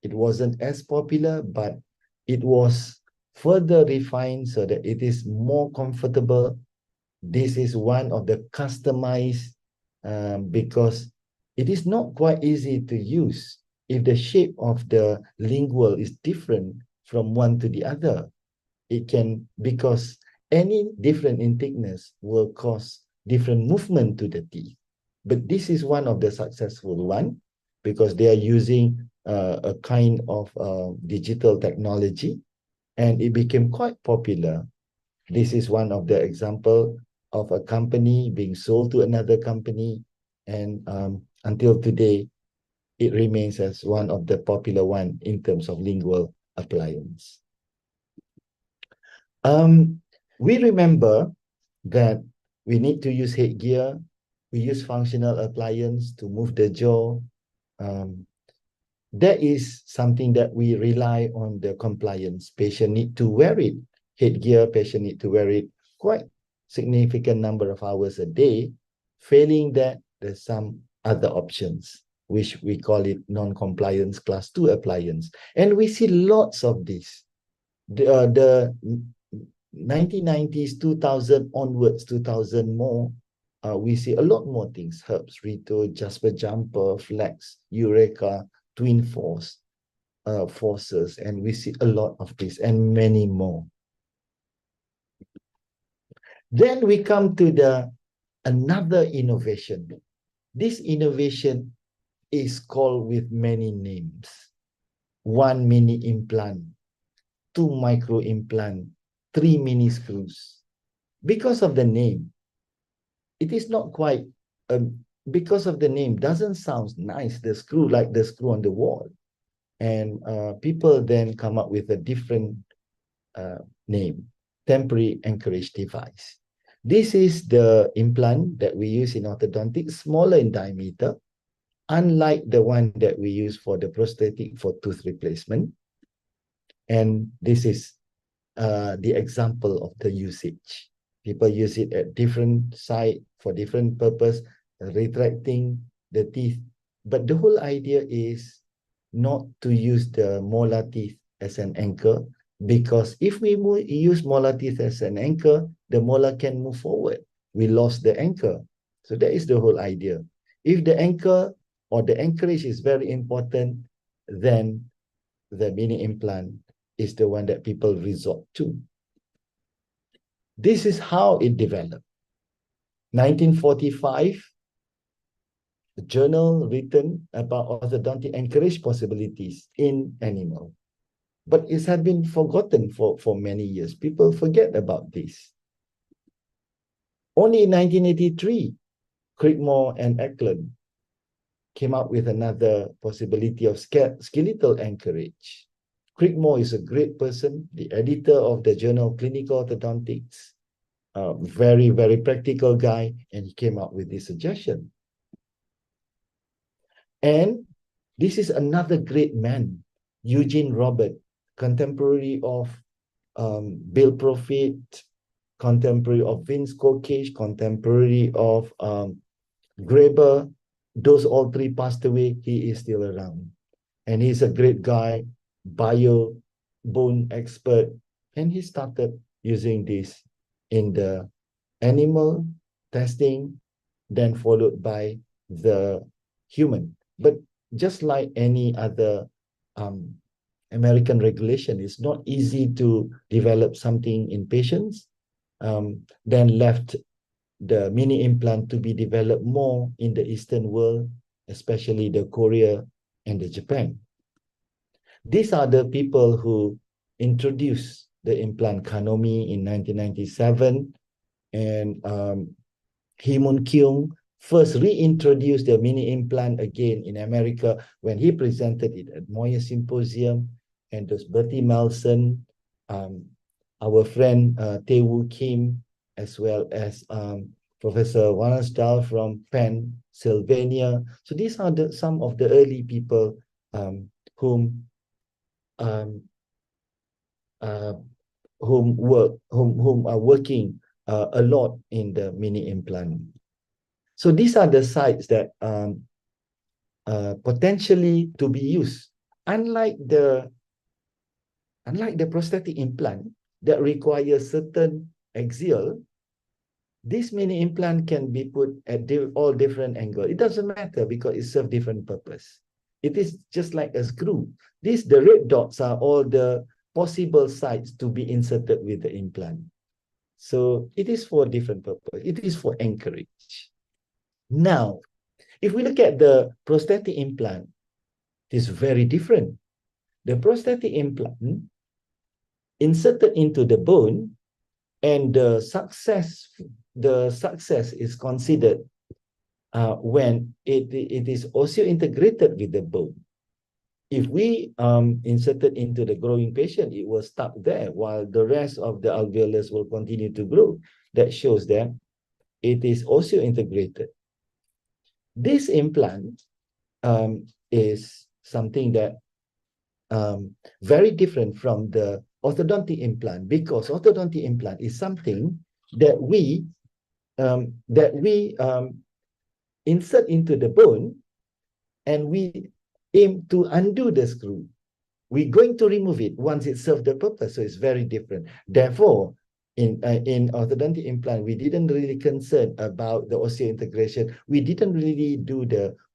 it wasn't as popular, but it was further refined so that it is more comfortable. This is one of the customized, because it is not quite easy to use if the shape of the lingual is different from one to the other. It can, because any different in thickness will cause different movement to the teeth. But this is one of the successful one, because they are using a kind of digital technology, and it became quite popular. This is one of the example of a company being sold to another company, and until today, it remains as one of the popular one in terms of lingual appliance. We remember that We need to use headgear. We use functional appliance to move the jaw. That is something that we rely on the compliance. Patient need to wear it. Headgear, patient need to wear it quite significant number of hours a day. Failing that, there's some other options, which we call it non-compliance class 2 appliance. And we see lots of this. The 1990s, 2000 onwards, 2000 more, we see a lot more things. Herbs, Rito, Jasper Jumper, Flex, Eureka, Twin Force, Forces, and we see a lot of this and many more. Then we come to another innovation. This innovation is called with many names. 1 mini implant, 2 micro implant, 3 mini screws. Because of the name, it is not quite, because of the name, doesn't sound nice, the screw, like the screw on the wall. And people then come up with a different name, temporary anchorage device. This is the implant that we use in orthodontics, smaller in diameter, unlike the one that we use for the prosthetic for tooth replacement. And this is the example of the usage. People use it at different site for different purpose, retracting the teeth. But the whole idea is not to use the molar teeth as an anchor, because if we use molar teeth as an anchor, the molar can move forward. We lost the anchor. So that is the whole idea. If the anchor or the anchorage is very important, then the mini implant is the one that people resort to. This is how it developed. 1945, a journal written about orthodontic anchorage possibilities in animal. But it had been forgotten for many years. People forget about this. Only in 1983, Creekmore and Eklund came up with another possibility of skeletal anchorage. Creekmore is a great person, the editor of the journal Clinical Orthodontics, very, very practical guy, and he came up with this suggestion. And this is another great man, Eugene Robert, contemporary of Bill Profit, contemporary of Vince Kokage, contemporary of Graeber. Those all three passed away. He is still around. And he's a great guy, bio bone expert. And he started using this in the animal testing, then followed by the human. But just like any other American regulation, it's not easy to develop something in patients, then left the mini implant to be developed more in the Eastern world, especially the Korea and the Japan. These are the people who introduced the implant Kanomi in 1997, and Hee-moon Kyung first reintroduced the mini implant again in America when he presented it at Moyer Symposium, and those Bertie Melson, our friend Tae-woo Kim, as well as Professor Wanasdal from Pennsylvania. So these are some of the early people whom are working a lot in the mini implant. So these are the sites that potentially to be used. Unlike the prosthetic implant that requires certain axial, this mini implant can be put at all different angles. It doesn't matter because it serves different purpose. It is just like a screw. The red dots are all the possible sites to be inserted with the implant. So it is for different purpose. It is for anchorage. Now, if we look at the prosthetic implant, it is very different. The prosthetic implant inserted into the bone, and the success is considered when it is osseointegrated with the bone. If we inserted into the growing patient, it will stuck there while the rest of the alveolus will continue to grow. That shows that it is osseointegrated. This implant is something that very different from the orthodontic implant, because orthodontic implant is something that we insert into the bone, and we aim to undo the screw. We're going to remove it once it serves the purpose, so it's very different. Therefore, in orthodontic implant, we didn't really concern about the osseointegration. We didn't really do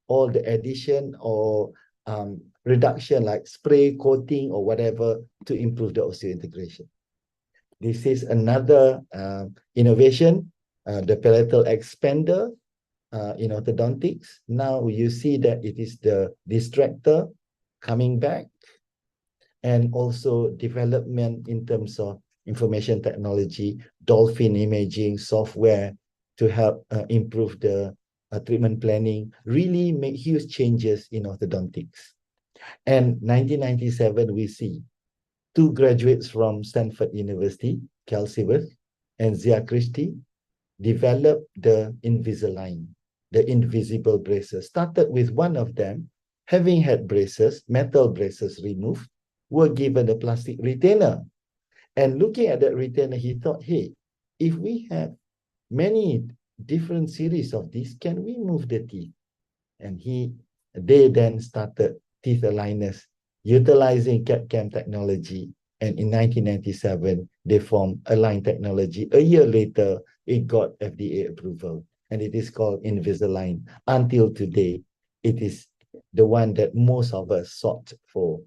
all the addition or reduction like spray, coating, or whatever to improve the osseointegration. This is another innovation, the palatal expander in orthodontics. Now you see that it is the distractor coming back, and also development in terms of information technology, dolphin imaging software to help improve the treatment planning, really make huge changes in orthodontics. And 1997, we see two graduates from Stanford University, Kelsey Worth and Zia Christie, developed the Invisalign, the invisible braces. Started with one of them having had braces, metal braces removed, were given a plastic retainer. And looking at that retainer, he thought, hey, if we have many different series of these, can we move the teeth? And they then started teeth aligners utilizing CAD/CAM technology. And in 1997, they formed Align Technology. A year later, it got FDA approval, and it is called Invisalign. Until today, it is the one that most of us sought for,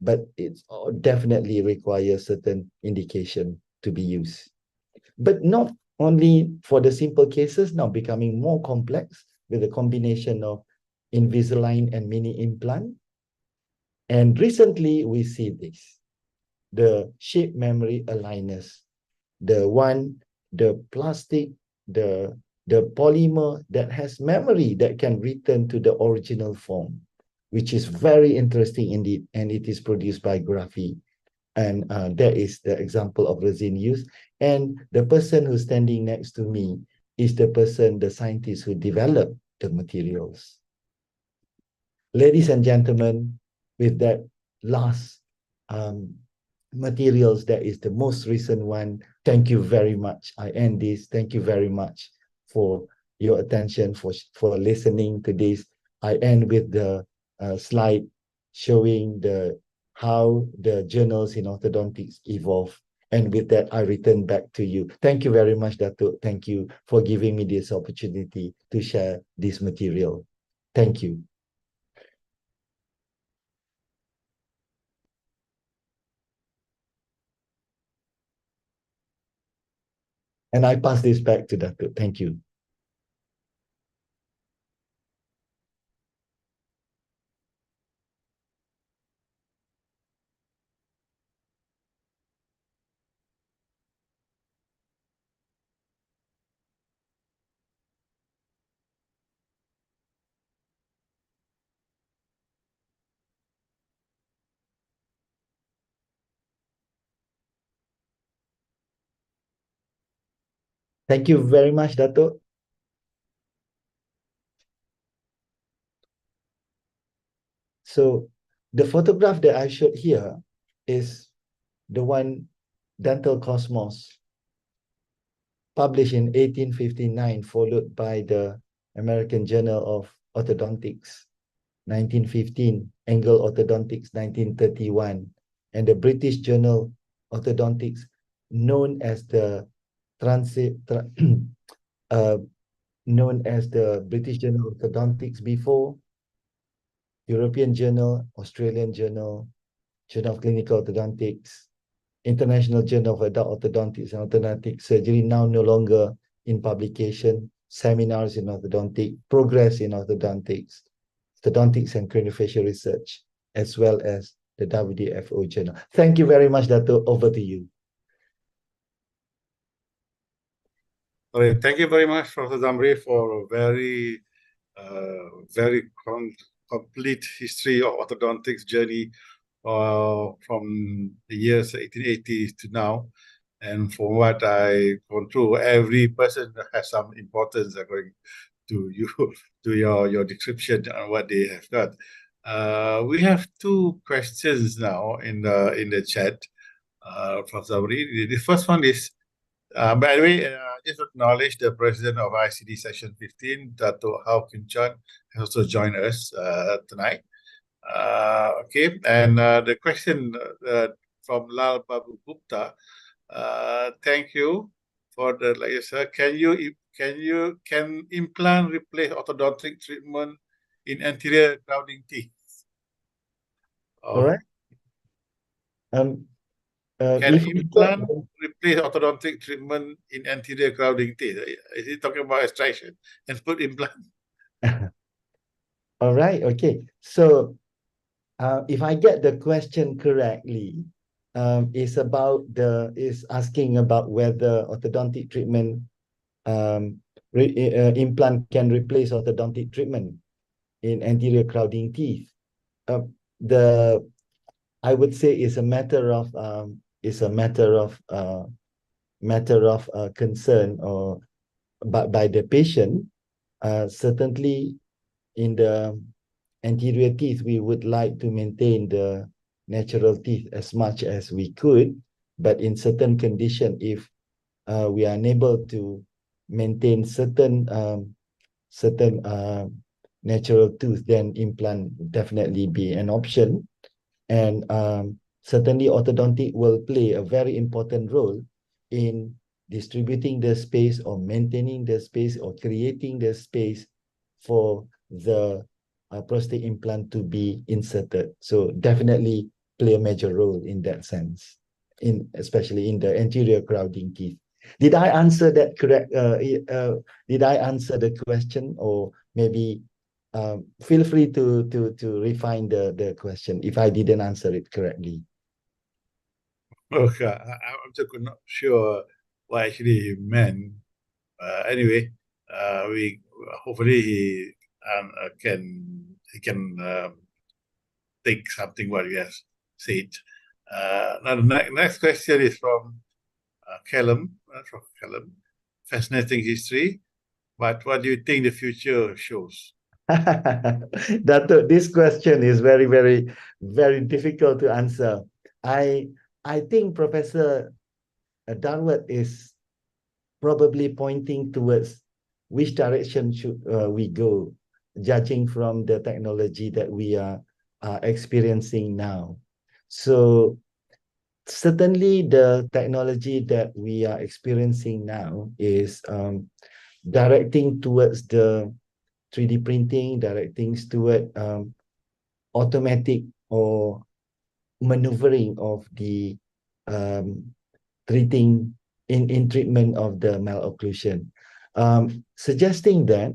but it definitely requires certain indication to be used. But not only for the simple cases, now becoming more complex with a combination of Invisalign and mini implant. And recently we see this, the shape memory aligners, the plastic, the polymer that has memory that can return to the original form, which is very interesting indeed, and it is produced by Graphy. And that is the example of resin use. And the person who's standing next to me is the scientist who developed the materials. Ladies and gentlemen, with that last materials, that is the most recent one. Thank you very much. I end this. Thank you very much for your attention, for listening to this. I end with the slide showing how the journals in orthodontics evolve. And with that, I return back to you. Thank you very much, Datuk. Thank you for giving me this opportunity to share this material. Thank you. And I pass this back to Datuk. Thank you. Thank you very much, Datuk. So the photograph that I showed here is the one Dental Cosmos published in 1859, followed by the American Journal of Orthodontics, 1915, Angle Orthodontics, 1931, and the British Journal Orthodontics, known as the British Journal Orthodontics before, European Journal, Australian Journal, Journal of Clinical Orthodontics, International Journal of Adult Orthodontics and Orthodontic Surgery, now no longer in publication, seminars in orthodontic, progress in orthodontics, orthodontics and craniofacial research, as well as the WDFO journal. Thank you very much, Dato'. Over to you. All right, thank you very much, Professor Damri, for a very complete history of orthodontics journey from the years 1880s to now. And from what I gone through, every person has some importance according to you, to your description on what they have got. We have two questions now in the chat from somebody. The first one is, by the way, just acknowledge the president of ICD Section 15, Dato' Hao Kim Chuan, has also joined us tonight. Okay, and the question from Lal Babu Gupta. Thank you for the sir. Can implant replace orthodontic treatment in anterior crowding teeth? All right. Can If we implant get replace orthodontic treatment in anterior crowding teeth? Is he talking about extraction and put implant? all right, okay. So if I get the question correctly, is asking about whether orthodontic treatment implant can replace orthodontic treatment in anterior crowding teeth. I would say it's a matter of concern or by the patient. Certainly in the anterior teeth, we would like to maintain the natural teeth as much as we could, but in certain condition, if we are unable to maintain certain natural tooth, then implant definitely be an option. And certainly orthodontic will play a very important role in distributing the space or maintaining the space or creating the space for the prostate implant to be inserted. So definitely play a major role in that sense, especially in the anterior crowding teeth. Did I answer that correct? Did I answer the question, or maybe feel free to refine the question if I didn't answer it correctly. Okay, I'm just not sure what actually he meant. Anyway, we hopefully he can take something what he has said. Now the next question is from Callum. From Callum. Fascinating history, but what do you think the future shows? This question is very, very, very difficult to answer. I think Professor Darwood is probably pointing towards which direction should we go, judging from the technology that we are experiencing now. So certainly the technology that we are experiencing now is directing towards the 3D printing, directing toward automatic or maneuvering of the treatment of the malocclusion, suggesting that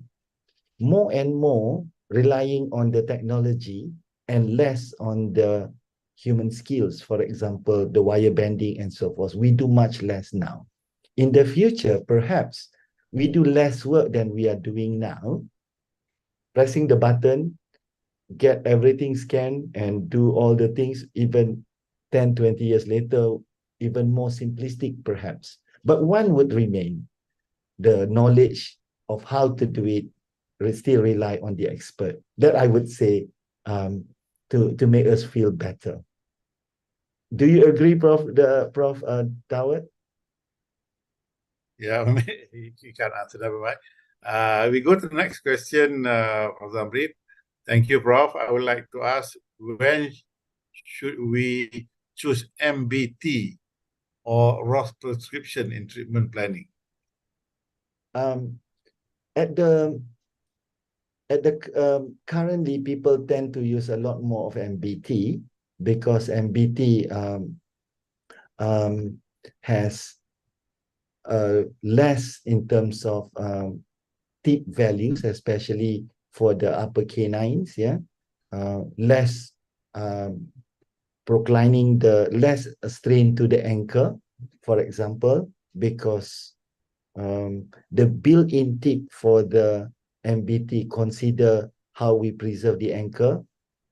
more and more relying on the technology and less on the human skills. For example, the wire bending and so forth. We do much less now. In the future, perhaps we do less work than we are doing now, pressing the button, get everything scanned and do all the things, even 10, 20 years later, even more simplistic perhaps. But one would remain the knowledge of how to do it, still rely on the expert. That I would say to make us feel better. Do you agree, Prof. Dawud? Yeah, you can't answer that, right? We go to the next question from Zamrit. Thank you, Prof. I would like to ask, when should we choose MBT or Ross prescription in treatment planning? Currently, people tend to use a lot more of MBT because MBT has less in terms of tip values, especially for the upper canines, yeah, less proclining, less strain to the anchor, for example, because the built-in tip for the MBT consider how we preserve the anchor,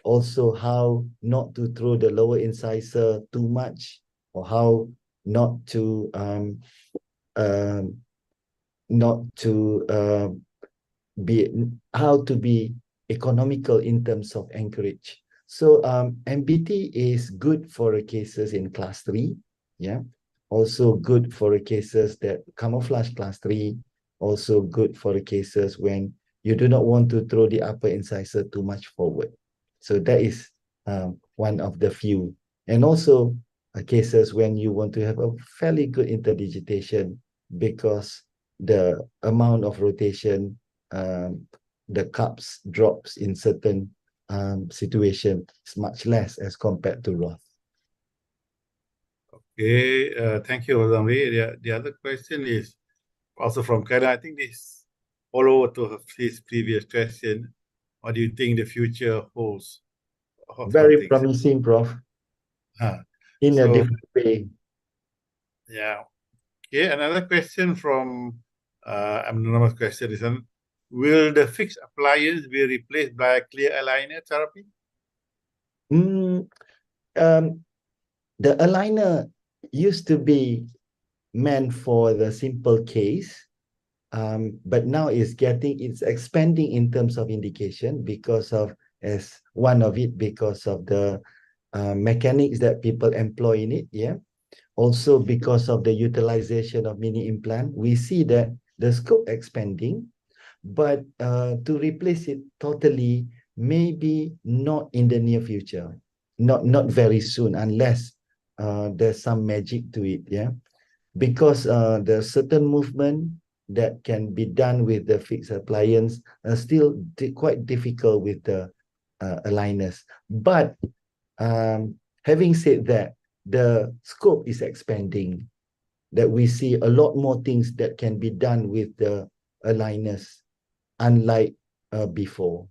also how not to throw the lower incisor too much, or how not to um, not to be how to be economical in terms of anchorage. So MBT is good for the cases in class 3, yeah. Also good for the cases that camouflage class 3, also good for the cases when you do not want to throw the upper incisor too much forward. So that is one of the few. And also cases when you want to have a fairly good interdigitation because the amount of rotation, the cups drops in certain situation is much less as compared to Roth. Okay, thank you, Ramri. The other question is also from Karen. I think this follow to his previous question. What do you think the future holds? Very Orthodontics. promising, Prof. In a So different way. yeah. Okay, another question from anonymous question is, will the fixed appliance be replaced by clear aligner therapy? The aligner used to be meant for the simple case, but now it's expanding in terms of indication because of, as one of it, because of the mechanics that people employ in it, yeah. Also because of the utilization of mini implant, we see that the scope expanding, but to replace it totally, maybe not in the near future, not very soon, unless there's some magic to it, yeah. Because there's certain movement that can be done with the fixed appliance are still quite difficult with the aligners. But having said that, the scope is expanding, that we see a lot more things that can be done with the aligners, unlike before.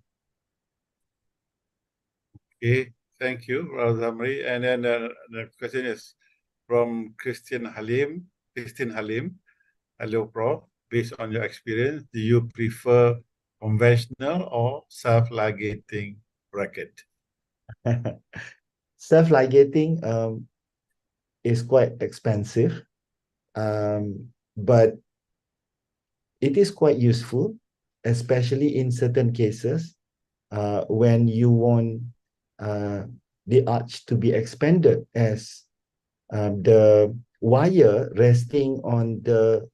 Okay, thank you, Ramri. And then the question is from Christian Halim. Hello, Prof. Based on your experience, do you prefer conventional or self-ligating bracket? Self-ligating is quite expensive, but it is quite useful, especially in certain cases when you want the arch to be expanded, as the wire resting on the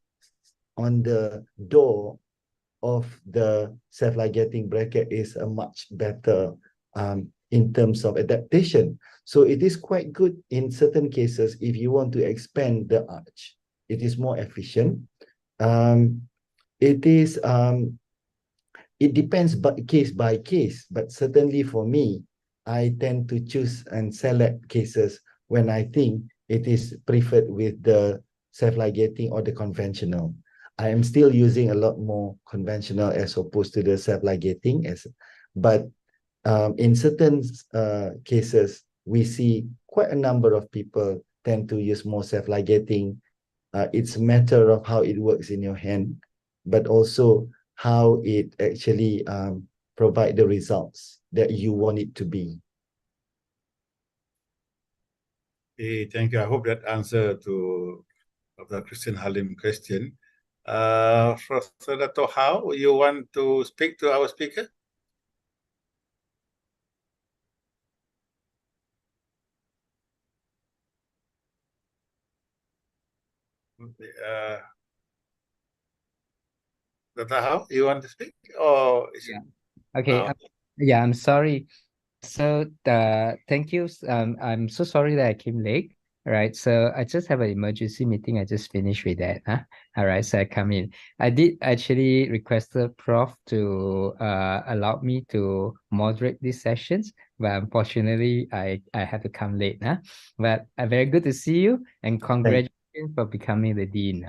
door of the self-ligating bracket is a much better in terms of adaptation. So it is quite good in certain cases if you want to expand the arch. It is more efficient. It depends case by case, but certainly for me, I tend to choose and select cases when I think it is preferred with the self-ligating or the conventional. I am still using a lot more conventional as opposed to the self-ligating, but in certain cases, we see quite a number of people tend to use more self-ligating. It's a matter of how it works in your hand, but also how it actually provide the results that you want it to be. Okay, thank you. I hope that answer to Dr. Christian Halim question. Professor Dato' How, you want to speak to our speaker? Dr. How, you want to speak? Or is Yeah. it... Okay. Oh. Yeah, I'm sorry. So thank you. I'm so sorry that I came late. All right. So I just have an emergency meeting. I just finished with that. All right. So I come in. I did actually requested Prof to allow me to moderate these sessions, but unfortunately I have to come late. But very good to see you, and congratulations for becoming the dean.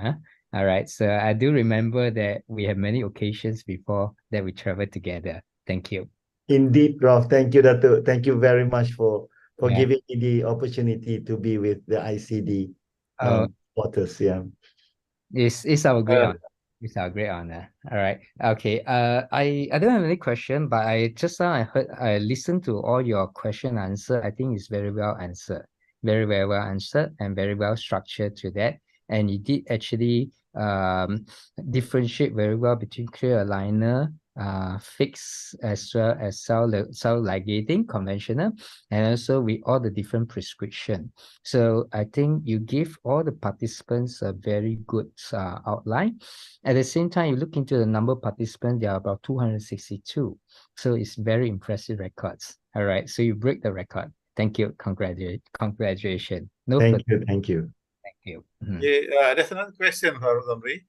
All right. So I do remember that we have many occasions before that we traveled together. Thank you. Indeed, Prof. Thank you, Dato'. Thank you very much for Yeah. giving me the opportunity to be with the ICD supporters. Yeah. It's our great honor. It's our great honor. All right. Okay. I don't have any question, but I listened to all your question answer. I think it's very well answered. very, very well answered and very well structured to that. And you did actually differentiate very well between clear aligner, fixed, as well as cell ligating, conventional, and also with all the different prescription. So I think you give all the participants a very good outline. At the same time, you look into the number of participants, there are about 262. So it's very impressive records. All right, so you break the record. Thank you. Congratulations. No Thank further- you. Thank you. Thank you. Mhm. Yeah, there's another question, Ramri,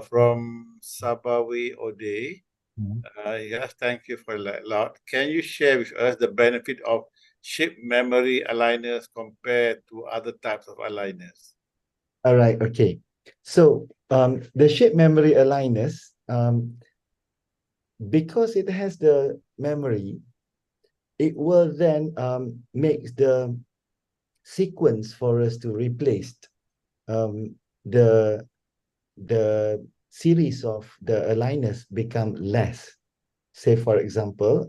from Sabawi Ode. Mhm. Yes, thank you for a lot. Can you share with us the benefit of shape memory aligners compared to other types of aligners? All right. Okay. So the shape memory aligners, because it has the memory, it will then make the sequence for us to replace the series of the aligners become less. Say, for example,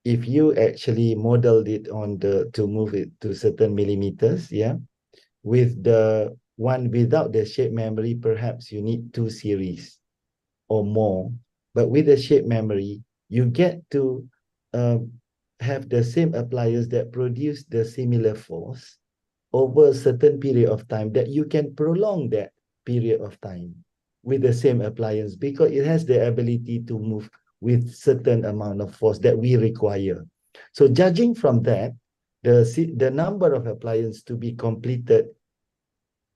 if you actually modeled it on to move it to certain millimeters, yeah, with the one without the shape memory, perhaps you need 2 series or more. But with the shape memory, you get to have the same appliers that produce the similar force over a certain period of time, that you can prolong that period of time with the same appliance, because it has the ability to move with certain amount of force that we require. So judging from that, the number of appliances to be completed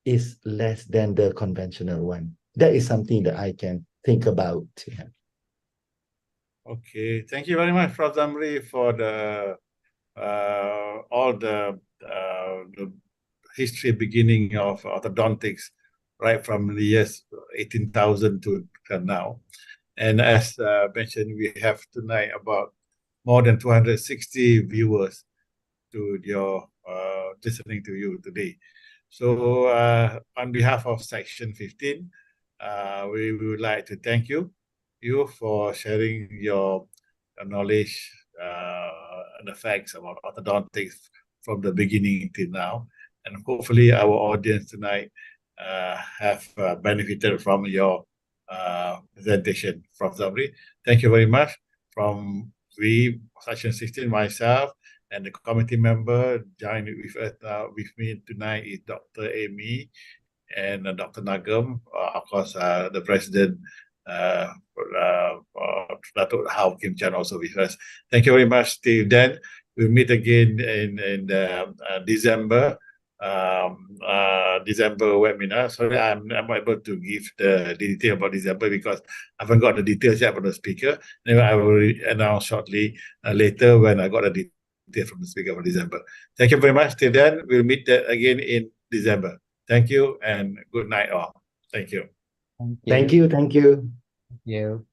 is less than the conventional one. That is something that I can think about. Yeah. Okay, thank you very much, Prof. Zamri, for all the history beginning of orthodontics, right from the years 18,000 to now. And as mentioned, we have tonight about more than 260 viewers to your listening to you today. So on behalf of Section 15, we would like to thank you for sharing your knowledge and the facts about orthodontics from the beginning till now. And hopefully our audience tonight have benefited from your presentation, Prof. Zamri. Thank you very much. From Section 16, myself, and the committee member joined with me tonight is Dr. Amy and Dr. Nagam, of course, the president, Datuk Hao Kim Chan, also with us. Thank you very much, Steve. Then we'll meet again in December. December webinar. Sorry, I'm not able to give the detail about December because I haven't got the details yet from the speaker. Anyway, I will announce shortly later when I got the detail from the speaker for December. Thank you very much. Till then, we'll meet again in December. Thank you and good night all. Thank you. Thank you. Thank you. Thank you.